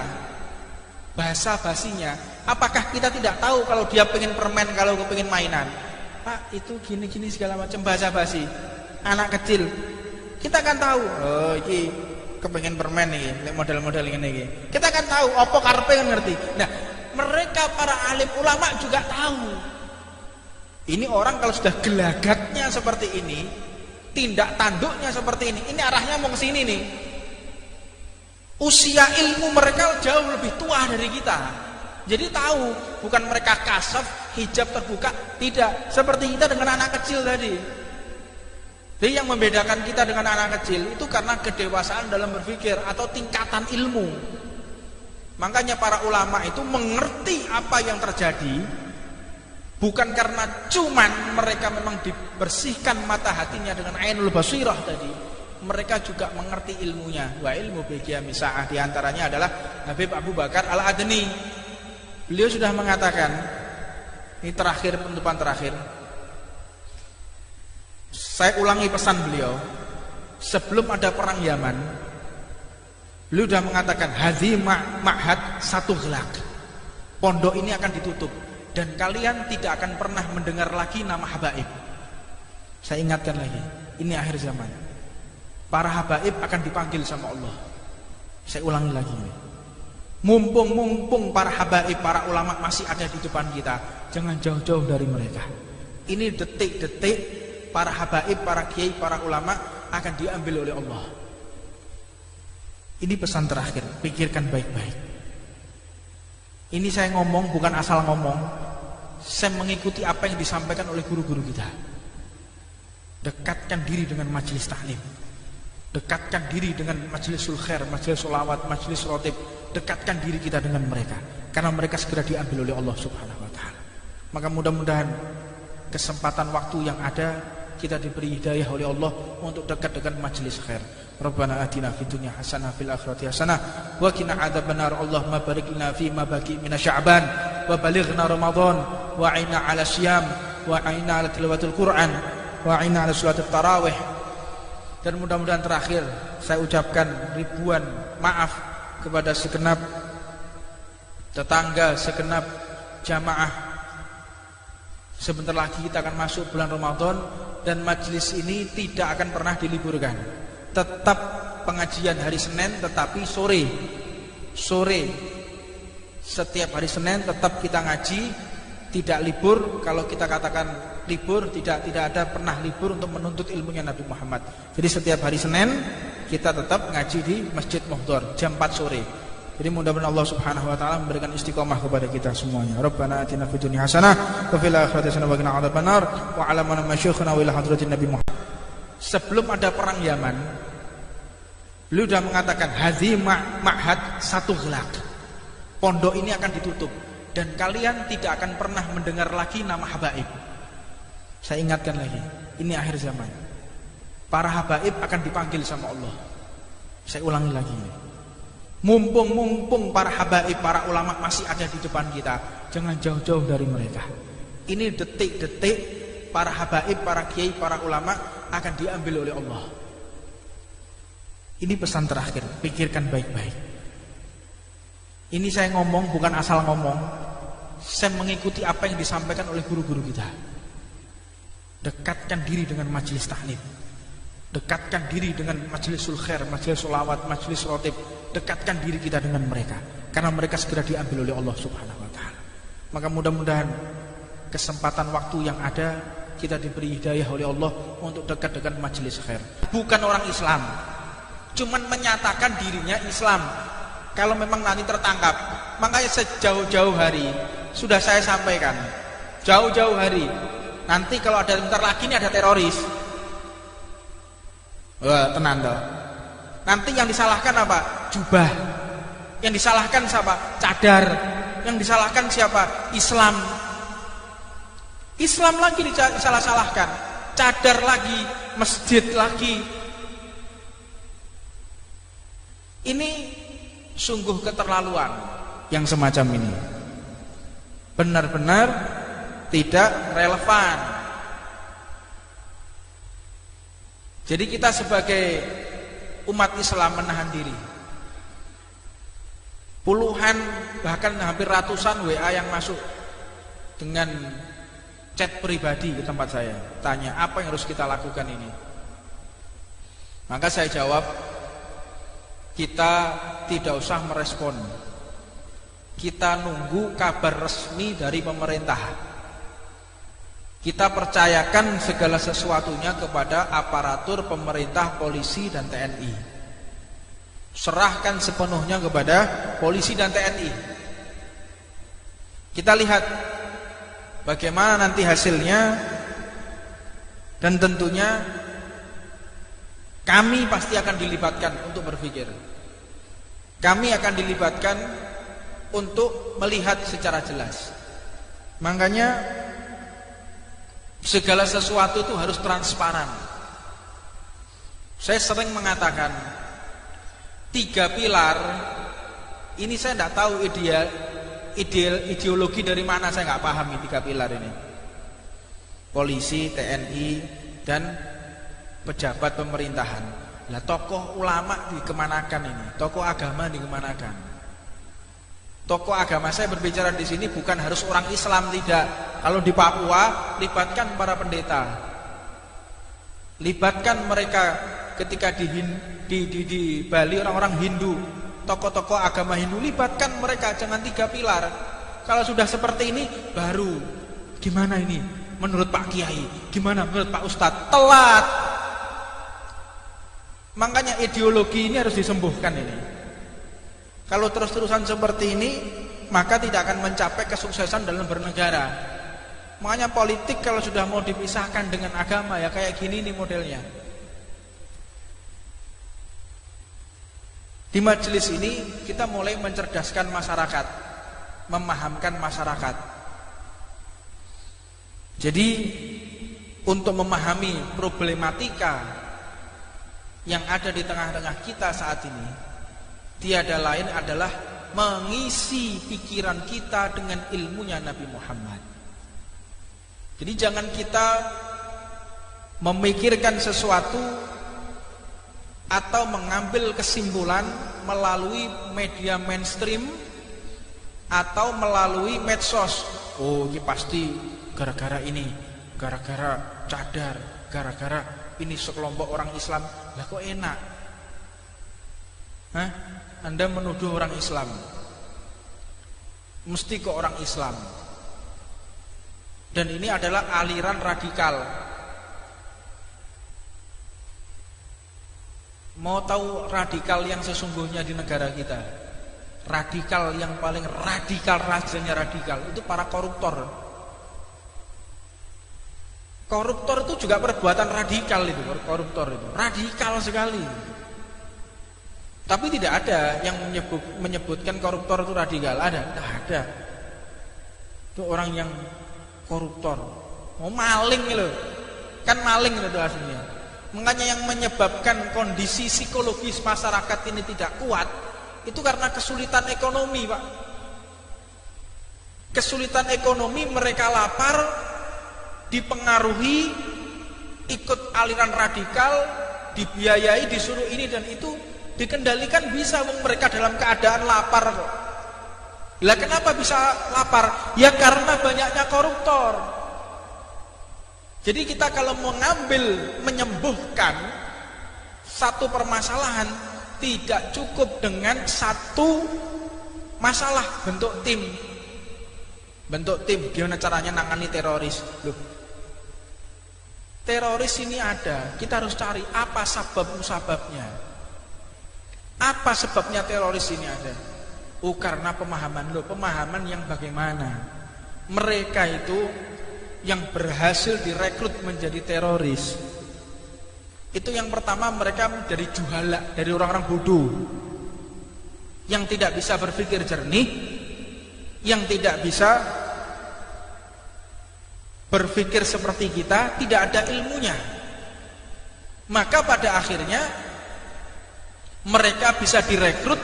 bahasa basinya, apakah kita tidak tahu kalau dia pengen permen, kalau pengen mainan? Pak, itu gini-gini segala macam, bahasa basi anak kecil. Kita kan tahu, oh ini kepengen permen nih, model-model ini. Kita kan tahu, opo karpe kan ngerti. Nah, mereka para alim ulama juga tahu. Ini orang kalau sudah gelagatnya seperti ini, tindak tanduknya seperti ini arahnya mau ke sini nih. Usia ilmu mereka jauh lebih tua dari kita. Jadi tahu, bukan mereka kasaf, hijab terbuka, tidak. Seperti kita dengan anak kecil tadi. Jadi yang membedakan kita dengan anak kecil itu karena kedewasaan dalam berpikir atau tingkatan ilmu. Makanya para ulama itu mengerti apa yang terjadi, bukan karena cuman mereka memang dibersihkan mata hatinya dengan ainul basirah tadi, mereka juga mengerti ilmunya. Wa ilmu biqiyamis saah, di antaranya adalah Habib Abu Bakar Al-Adni. Beliau sudah mengatakan, ini terakhir, penutupan terakhir, saya ulangi pesan beliau. Sebelum ada perang Yaman, beliau sudah mengatakan, hadzi ma'had satu gelak, pondok ini akan ditutup dan kalian tidak akan pernah mendengar lagi nama habaib. Saya ingatkan lagi, ini akhir zaman. Para habaib akan dipanggil sama Allah. Saya ulangi lagi. Mumpung para habaib, para ulama masih ada di depan kita, jangan jauh-jauh dari mereka. Ini detik-detik para habaib, para kiai, para ulama akan diambil oleh Allah. Ini pesan terakhir, pikirkan baik-baik. Ini saya ngomong bukan asal ngomong, saya mengikuti apa yang disampaikan oleh guru-guru kita. Dekatkan diri dengan majelis taklim, dekatkan diri dengan majlisul khair, majelis sholawat, majelis rotib. Dekatkan diri kita dengan mereka, karena mereka segera diambil oleh Allah Subhanahu wa ta'ala. Maka mudah-mudahan kesempatan waktu yang ada, kita diberi hidayah oleh Allah untuk dekat dengan majelis khair. Rabbana atina fid dunya hasanah fil akhirati hasanah wa qina adzabannar. Allahumma barik lana fi ma baqi min sya'ban wa balighna ramadan wa aina 'ala syiyam wa aina 'ala tilawatil Qur'an wa aina 'ala sholatit tarawih. Dan mudah-mudahan terakhir saya ucapkan ribuan maaf kepada segenap tetangga, segenap jamaah. Sebentar lagi kita akan masuk bulan Ramadan dan majelis ini tidak akan pernah diliburkan. Tetap pengajian hari Senin, tetapi sore setiap hari Senin tetap kita ngaji, tidak libur. Kalau kita katakan libur, tidak ada pernah libur untuk menuntut ilmunya Nabi Muhammad. Jadi setiap hari Senin kita tetap ngaji di Masjid Muhdhar jam 4 sore. Jadi mudah-mudahan Allah Subhanahu wa taala memberikan istiqomah kepada kita semuanya. Rabbana atina fid dunya hasanah wa fil akhirati hasanah wa qina adzabannar wa 'alamana masyayikhana wa ila hadratin Nabi Muhammad. Sebelum ada perang Yaman, beliau sudah mengatakan hadzi ma'had satu gelak. Pondok ini akan ditutup dan kalian tidak akan pernah mendengar lagi nama habaib. Saya ingatkan lagi, ini akhir zaman. Para habaib akan dipanggil sama Allah. Saya ulangi lagi. Mumpung para habaib, para ulama masih ada di depan kita, jangan jauh-jauh dari mereka. Ini detik-detik para habaib, para kiai, para ulama akan diambil oleh Allah. Ini pesan terakhir, pikirkan baik-baik. Ini saya ngomong bukan asal ngomong. Saya mengikuti apa yang disampaikan oleh guru-guru kita. Dekatkan diri dengan majelis tahlil. Dekatkan diri dengan majlisul khair, majlis sholawat, majlis rotib. Dekatkan diri kita dengan mereka, karena mereka segera diambil oleh Allah Subhanahu wa taala. Maka mudah-mudahan kesempatan waktu yang ada kita diberi hidayah oleh Allah untuk dekat dengan majlis khair. Bukan orang Islam, cuman menyatakan dirinya Islam. Kalau memang nanti tertangkap, makanya sejauh-jauh hari sudah saya sampaikan, jauh-jauh hari. Nanti kalau ada bentar lagi ini ada teroris, wah tenang toh. Nanti yang disalahkan apa? Jubah. Yang disalahkan siapa? Cadar. Yang disalahkan siapa? Islam. Islam lagi disalah-salahkan. Cadar lagi, masjid lagi. Ini sungguh keterlaluan yang semacam ini. Benar-benar tidak relevan. Jadi kita sebagai umat Islam menahan diri. Puluhan bahkan hampir ratusan WA yang masuk dengan chat pribadi ke tempat saya, tanya apa yang harus kita lakukan ini. Maka saya jawab, kita tidak usah merespon. Kita nunggu kabar resmi dari pemerintah. Kita percayakan segala sesuatunya kepada aparatur pemerintah, polisi dan TNI. Serahkan sepenuhnya kepada polisi dan TNI. Kita lihat bagaimana nanti hasilnya, dan tentunya kami pasti akan dilibatkan untuk berpikir. Kami akan dilibatkan untuk melihat secara jelas. Makanya segala sesuatu itu harus transparan. Saya sering mengatakan 3 pilar ini, saya tidak tahu ideologi dari mana, saya nggak paham ini 3 pilar ini. Polisi, TNI, dan pejabat pemerintahan. Lah tokoh ulama dikemanakan ini? Tokoh agama dikemanakan? Tokoh agama, saya berbicara di sini bukan harus orang Islam, tidak. Kalau di Papua, libatkan para pendeta, libatkan mereka. Ketika di Bali orang-orang Hindu, tokoh-tokoh agama Hindu, libatkan mereka. Jangan 3 pilar. Kalau sudah seperti ini, baru gimana ini menurut Pak Kiai, gimana menurut Pak Ustadz? Telat. Makanya ideologi ini harus disembuhkan ini. Kalau terus-terusan seperti ini, maka tidak akan mencapai kesuksesan dalam bernegara. Makanya politik kalau sudah mau dipisahkan dengan agama, ya kayak gini nih modelnya. Di majelis ini kita mulai mencerdaskan masyarakat, memahamkan masyarakat. Jadi untuk memahami problematika yang ada di tengah-tengah kita saat ini, tiada lain adalah mengisi pikiran kita dengan ilmunya Nabi Muhammad. Jadi jangan kita memikirkan sesuatu atau mengambil kesimpulan melalui media mainstream atau melalui medsos. Oh, ini pasti gara-gara ini, gara-gara cadar, gara-gara ini sekelompok orang Islam. Lah kok enak? Hah? Anda menuduh orang Islam, mesti ke orang Islam. Dan ini adalah aliran radikal. Mau tahu radikal yang sesungguhnya di negara kita? Radikal yang paling radikal, rajanya radikal itu para koruptor. Koruptor itu juga perbuatan radikal itu, koruptor itu radikal sekali. Tapi tidak ada yang menyebutkan koruptor itu radikal. Ada? Tidak ada. Itu orang yang koruptor. Mau maling loh. Kan maling itu aslinya. Makanya yang menyebabkan kondisi psikologis masyarakat ini tidak kuat itu karena kesulitan ekonomi, Pak. Kesulitan ekonomi, mereka lapar, dipengaruhi, ikut aliran radikal, dibiayai, disuruh ini dan itu, dikendalikan bisa mereka dalam keadaan lapar kok. Lah kenapa bisa lapar? Ya karena banyaknya koruptor. Jadi kita kalau mengambil, menyembuhkan satu permasalahan, tidak cukup dengan satu masalah bentuk tim. Bentuk tim, gimana caranya nangani teroris? Loh, teroris ini ada, kita harus cari apa sebab-musababnya. Apa sebabnya teroris ini ada? Oh, karena pemahaman. Loh, pemahaman yang bagaimana? Mereka itu yang berhasil direkrut menjadi teroris itu yang pertama mereka menjadi juhala, dari orang-orang bodoh yang tidak bisa berpikir jernih, yang tidak bisa berpikir seperti kita, tidak ada ilmunya. Maka pada akhirnya mereka bisa direkrut,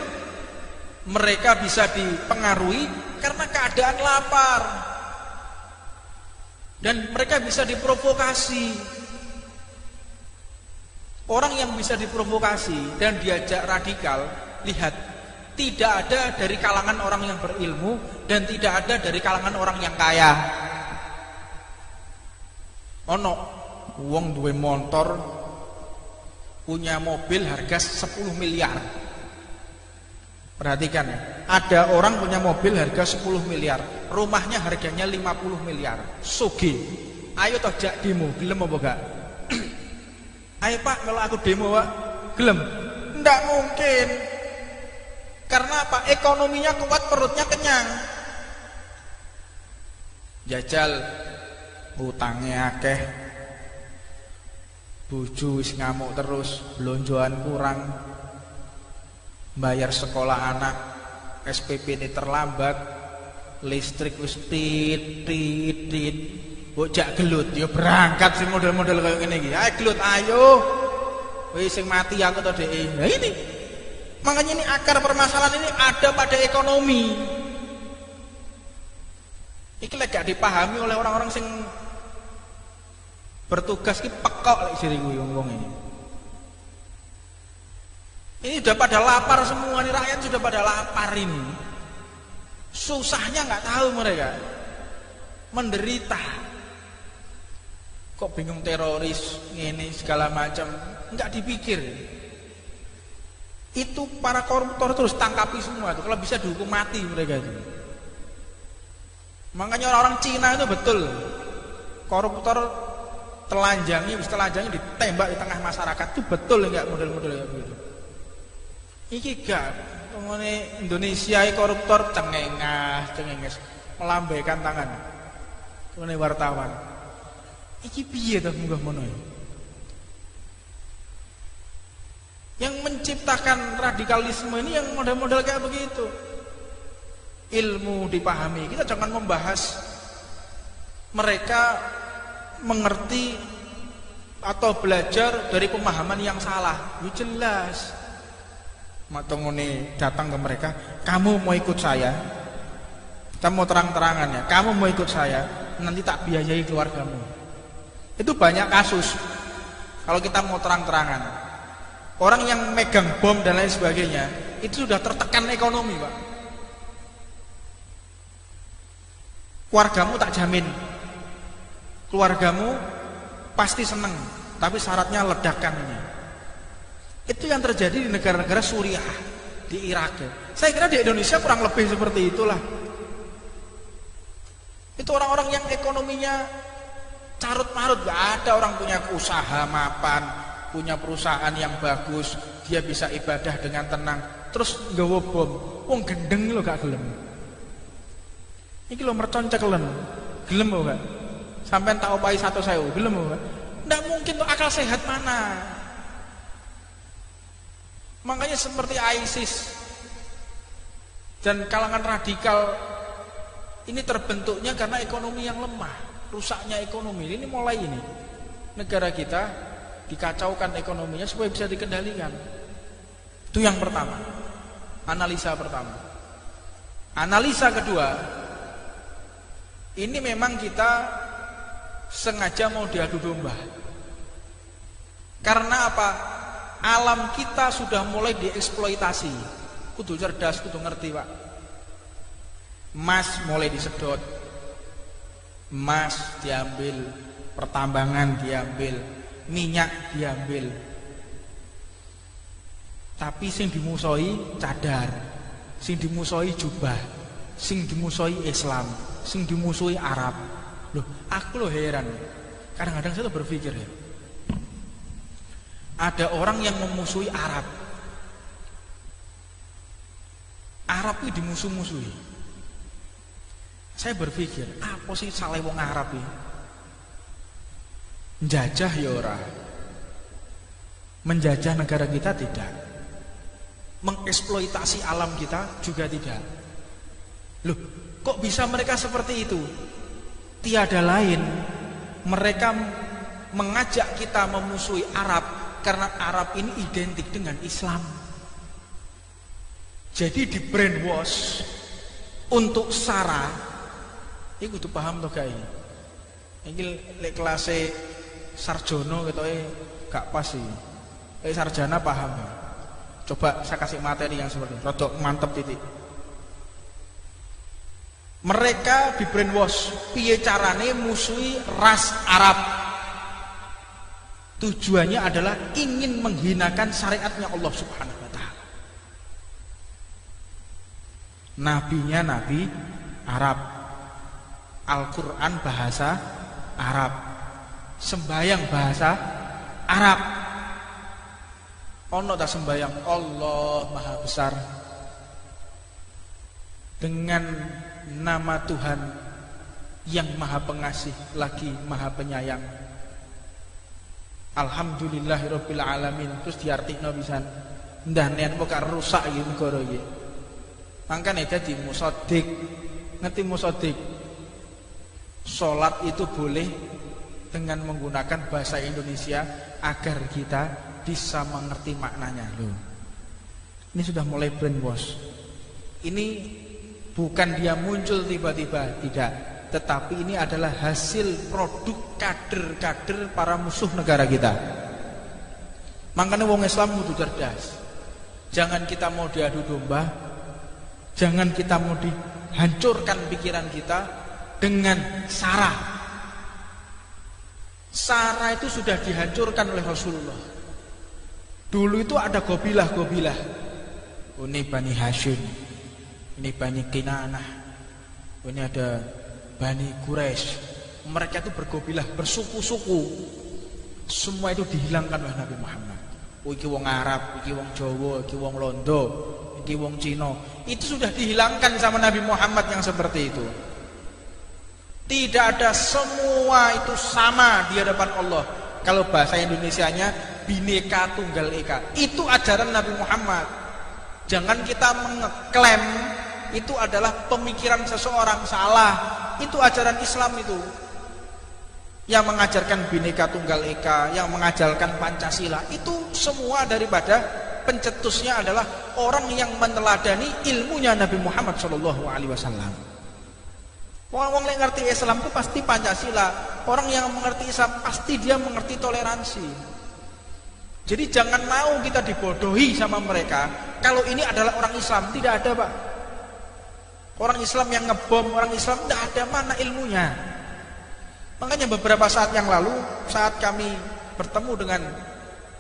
mereka bisa dipengaruhi karena keadaan lapar. Dan mereka bisa diprovokasi. Orang yang bisa diprovokasi dan diajak radikal, lihat, tidak ada dari kalangan orang yang berilmu dan tidak ada dari kalangan orang yang kaya. Ono wong duwe motor, punya mobil harga 10 miliar. Perhatikan ya, ada orang punya mobil harga 10 miliar, rumahnya harganya 50 miliar. Sugih. Ayo toh jak demo, gelem apa gak? Ayo Pak, kalau aku demo Pak, gelem? Nggak mungkin. Karena apa? Ekonominya kuat, perutnya kenyang. Jajal, hutangnya akeh, bojo wis ngamuk terus, blonjoan kurang, bayar sekolah anak, SPP ini terlambat, listrik wis tit. Bocah gelut, ya berangkat sih model-model kayak gini. Ayo gelut, ayo. Wis sing mati aku to dhek. Nah ini. Makanya ini akar permasalahan ini ada pada ekonomi. Iki lek gak dipahami oleh orang-orang sing bertugas ki pekok lek jeriku wong ini. Ini sudah pada lapar semua nih, rakyat sudah pada lapar ini. Susahnya nggak tahu mereka, menderita. Kok bingung teroris, ini segala macam, nggak dipikir. Itu para koruptor terus tangkapi semua tuh. Kalau bisa dihukum mati mereka itu. Makanya orang-orang Cina itu betul, koruptor telanjangi ditembak di tengah masyarakat itu betul nggak model-model kayak begitu. Iki gak, ngene Indonesia koruptor cengenges, melambaikan tangan. Ngene wartawan. Iki piye to munggah mono ya? Yang menciptakan radikalisme ini yang model-model kayak begitu. Ilmu dipahami, kita jangan membahas mereka mengerti atau belajar dari pemahaman yang salah. Ya jelas. Matongone datang ke mereka, kamu mau ikut saya? Kita mau terang-terangan ya, kamu mau ikut saya, nanti tak biayai keluargamu. Itu banyak kasus. Kalau kita mau terang-terangan, orang yang megang bom dan lain sebagainya, itu sudah tertekan ekonomi, Pak. Keluargamu tak jamin, keluargamu pasti seneng, tapi syaratnya ledakan ini. Itu yang terjadi di negara-negara Suriah, di Irak. Saya kira di Indonesia kurang lebih seperti itulah. Itu orang-orang yang ekonominya carut marut, gak ada orang punya usaha mapan, punya perusahaan yang bagus, dia bisa ibadah dengan tenang, terus nggawa bom, wong gendeng lo gak gelem. Iki lo mercon cekelen, gelem lo gak? Sampai tak opahi 1.000, gelem lo gak? Nggak mungkin tuh, akal sehat mana? Makanya seperti ISIS dan kalangan radikal ini terbentuknya karena ekonomi yang lemah, rusaknya ekonomi. Ini mulai ini negara kita dikacaukan ekonominya supaya bisa dikendalikan. Itu yang pertama, analisa pertama. Analisa kedua, ini memang kita sengaja mau diadu domba. Karena apa? Alam kita sudah mulai dieksploitasi. Kudu cerdas, kudu ngerti, Pak. Emas mulai disedot, emas diambil, pertambangan diambil, minyak diambil. Tapi sing dimusoi cadar, sing dimusoi jubah, sing dimusoi Islam, sing dimusuhi Arab. Loh, aku loh heran. Kadang-kadang saya tuh berpikir ya, ada orang yang memusuhi Arab. Arab itu dimusuh-musuhi. Saya berpikir, apa sih salah wong Arab ini? Menjajah ya ora. Menjajah negara kita tidak. Mengeksploitasi alam kita juga tidak. Loh, kok bisa mereka seperti itu? Tiada lain, mereka mengajak kita memusuhi Arab karena Arab ini identik dengan Islam. Jadi di brainwash untuk sara. Ini kudu paham toh guys. Ini lek kelas sarjono gitu gak pas sih. Sarjana paham. Coba saya kasih materi yang seperti ini. Rodok mantep titik. Mereka di brainwash piye carane musuhi ras Arab. Tujuannya adalah ingin menghinakan syariatnya Allah Subhanahu wa taala. Nabinya nabi Arab. Al-Qur'an bahasa Arab. Sembayang bahasa Arab. Ono tak sembayang Allah Maha Besar dengan nama Tuhan yang Maha Pengasih lagi Maha Penyayang. Alhamdulillahirabbil alamin. Terus diartikno pisan. Ndah nen kok rusak iki negara iki. Mangkane dadi musaddiq. Ngerti musaddiq? Salat itu boleh dengan menggunakan bahasa Indonesia agar kita bisa mengerti maknanya. Loh. Ini sudah mulai brainwash. Ini bukan dia muncul tiba-tiba, tidak. Tetapi ini adalah hasil produk kader-kader para musuh negara kita. Makanya wong Islam kudu cerdas. Jangan kita mau diadu domba, jangan kita mau dihancurkan pikiran kita dengan sara. Sara itu sudah dihancurkan oleh Rasulullah. Dulu itu ada gobilah-gobilah. Ini Bani Hashim, ini Bani Kinanah, ini ada Bani Quraisy. Mereka itu bergobilah, bersuku-suku. Semua itu dihilangkan oleh Nabi Muhammad. Iki wong Arab, iki wong Jawa, iki wong Londo, iki wong Cina. Itu sudah dihilangkan sama Nabi Muhammad yang seperti itu. Tidak ada, semua itu sama di hadapan Allah. Kalau bahasa Indonesianya Bhinneka Tunggal Ika. Itu ajaran Nabi Muhammad. Jangan kita mengklaim itu adalah pemikiran seseorang, salah. Itu ajaran Islam itu. Yang mengajarkan Bhinneka Tunggal Ika, yang mengajarkan Pancasila, itu semua daripada pencetusnya adalah orang yang meneladani ilmunya Nabi Muhammad SAW. Orang yang mengerti Islam itu pasti Pancasila. Orang yang mengerti Islam pasti dia mengerti toleransi. Jadi jangan mau kita dibodohi sama mereka. Kalau ini adalah orang Islam, tidak ada Pak. Orang Islam yang ngebom, orang Islam tidak ada, mana ilmunya. Makanya beberapa saat yang lalu, saat kami bertemu dengan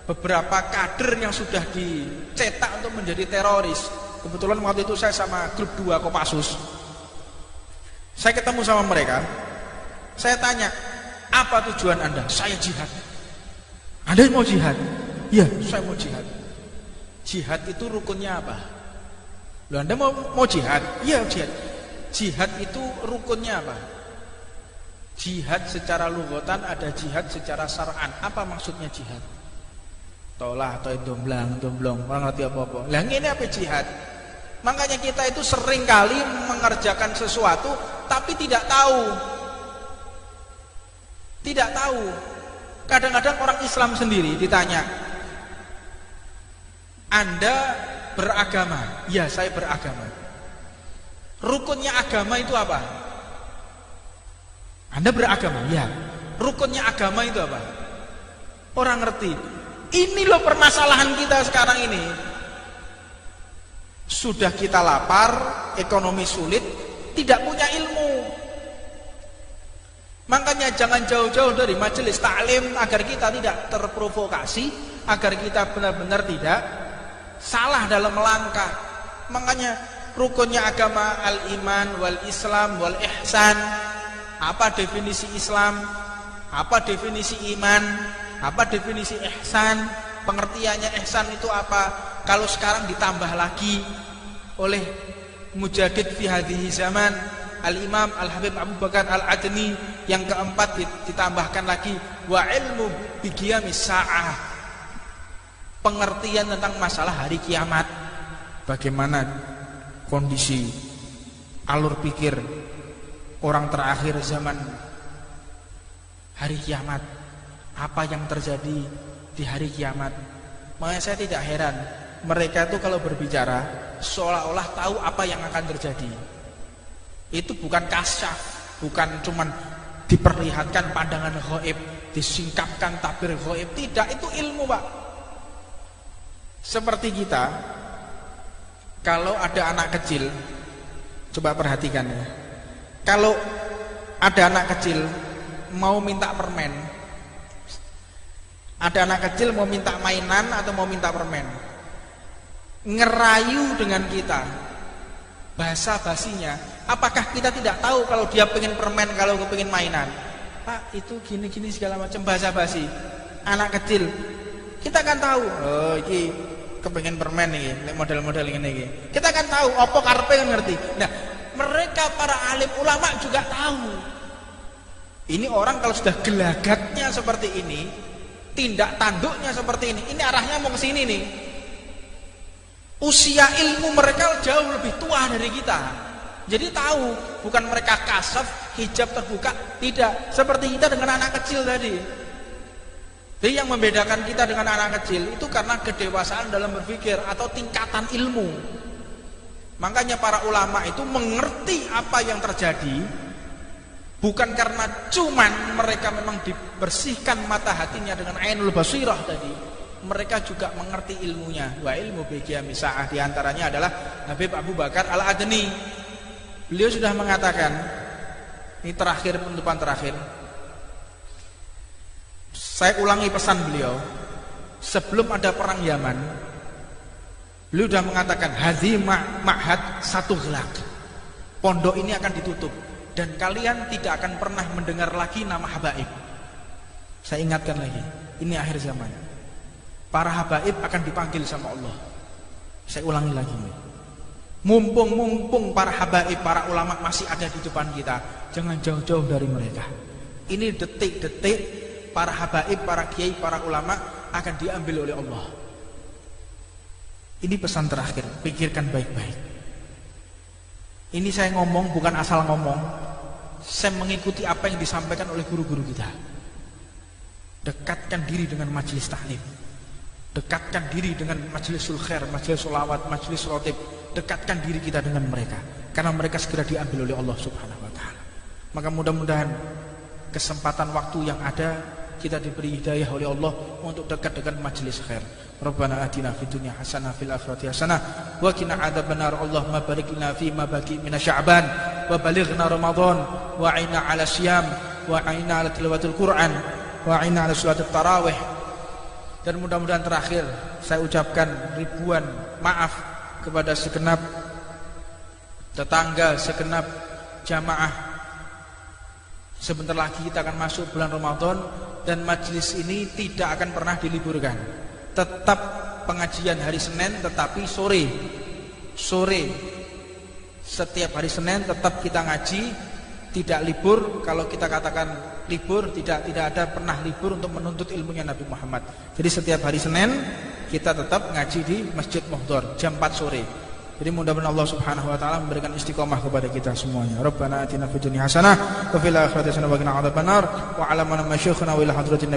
beberapa kader yang sudah dicetak untuk menjadi teroris. Kebetulan waktu itu saya sama grup 2 Kopassus. Saya ketemu sama mereka. Saya tanya, apa tujuan Anda? Saya jihad. Anda mau jihad? Ya, saya mau jihad. Jihad itu rukunnya apa? Loh, Anda mau jihad? Iya, jihad. Jihad itu rukunnya apa? Jihad secara lughatan ada jihad secara syar'an. Apa maksudnya jihad? Tolah atau domblong, orang ngerti apa-apa. Lah ini apa jihad? Makanya kita itu sering kali mengerjakan sesuatu tapi tidak tahu. Tidak tahu. Kadang-kadang orang Islam sendiri ditanya, Anda beragama? Ya, saya beragama. Rukunnya agama itu apa? Anda beragama? Ya. Rukunnya agama itu apa? Orang ngerti. Ini loh permasalahan kita sekarang ini. Sudah kita lapar, ekonomi sulit, tidak punya ilmu. Makanya jangan jauh-jauh dari majelis taklim agar kita tidak terprovokasi, agar kita benar-benar tidak salah dalam melangkah. Makanya rukunnya agama al-iman wal islam wal ihsan. Apa definisi Islam? Apa definisi iman? Apa definisi ihsan? Pengertiannya ihsan itu apa? Kalau sekarang ditambah lagi oleh Mujaddid fi hadhihi zaman, Al-Imam Al-Habib Abu Bakar Al-Adni, yang keempat ditambahkan lagi wa ilmu bi qiyamis saah. Pengertian tentang masalah hari kiamat. Bagaimana kondisi alur pikir orang terakhir zaman hari kiamat, apa yang terjadi di hari kiamat. Makanya saya tidak heran mereka itu kalau berbicara seolah-olah tahu apa yang akan terjadi. Itu bukan kasyaf, bukan cuman diperlihatkan pandangan ghaib, disingkapkan tabir ghaib, tidak, itu ilmu Pak. Seperti kita, kalau ada anak kecil, coba perhatikan ya. Kalau ada anak kecil mau minta permen, ada anak kecil mau minta mainan atau mau minta permen, ngerayu dengan kita, bahasa basinya, apakah kita tidak tahu kalau dia pengen permen, kalau pengen mainan? Pak, itu gini-gini segala macam, bahasa basi. Anak kecil, kita kan tahu, oh ini kepengen permen nih, model-model ini. Kita kan tahu, apa karpe kan ngerti. Nah, mereka para alim ulama juga tahu. Ini orang kalau sudah gelagatnya seperti ini, tindak tanduknya seperti ini arahnya mau ke sini nih. Usia ilmu mereka jauh lebih tua dari kita. Jadi tahu, bukan mereka kasaf, hijab terbuka, tidak. Seperti kita dengan anak kecil tadi. Jadi yang membedakan kita dengan anak kecil itu karena kedewasaan dalam berpikir atau tingkatan ilmu. Makanya para ulama itu mengerti apa yang terjadi, bukan karena cuman mereka memang dibersihkan mata hatinya dengan ainul basirah tadi, mereka juga mengerti ilmunya. Wa ilmu bi qiyamis saah, di antaranya adalah Habib Abu Bakar Al-Adni. Beliau sudah mengatakan, ini terakhir, penutupan terakhir, saya ulangi pesan beliau. Sebelum ada perang Yaman, beliau sudah mengatakan hadzi ma'had satu gelak, pondok ini akan ditutup dan kalian tidak akan pernah mendengar lagi nama habaib. Saya ingatkan lagi, ini akhir zaman, para habaib akan dipanggil sama Allah. Saya ulangi lagi, mumpung para habaib, para ulama masih ada di depan kita, jangan jauh-jauh dari mereka. Ini detik-detik para habaib, para kiai, para ulama akan diambil oleh Allah. Ini pesan terakhir, pikirkan baik-baik. Ini saya ngomong bukan asal ngomong, saya mengikuti apa yang disampaikan oleh guru-guru kita. Dekatkan diri dengan majelis taklim, dekatkan diri dengan majelisul khair, majelis sholawat, majelis rotib. Dekatkan diri kita dengan mereka, karena mereka segera diambil oleh Allah Subhanahu wa ta'ala. Maka mudah-mudahan kesempatan waktu yang ada kita diberi hidayah oleh Allah untuk dekat dengan majelis khair. Rabbana atina fid dunya hasanah fil akhirati hasanah wa qina adzabannar. Allahumma barik lana fi ma baqi min sya'ban wa balighna ramadan wa a'inna 'ala siyam wa a'inna 'ala tilawatil Qur'an wa a'inna 'ala salatit tarawih. Dan mudah-mudahan terakhir saya ucapkan ribuan maaf kepada segenap tetangga, segenap jamaah. Sebentar lagi kita akan masuk bulan Ramadan dan majelis ini tidak akan pernah diliburkan. Tetap pengajian hari Senin, tetapi sore setiap hari Senin tetap kita ngaji, tidak libur. Kalau kita katakan libur, tidak ada pernah libur untuk menuntut ilmunya Nabi Muhammad. Jadi setiap hari Senin kita tetap ngaji di Masjid Muhdhar jam 4 sore. Jadi mudah-mudahan Allah Subhanahu wa taala memberikan istiqomah kepada kita semuanya. Rabbana atina fid dunya hasanah wa fil akhirati hasanah wa qina adzabannar wa 'ala man masyayikhuna wa ila hadratin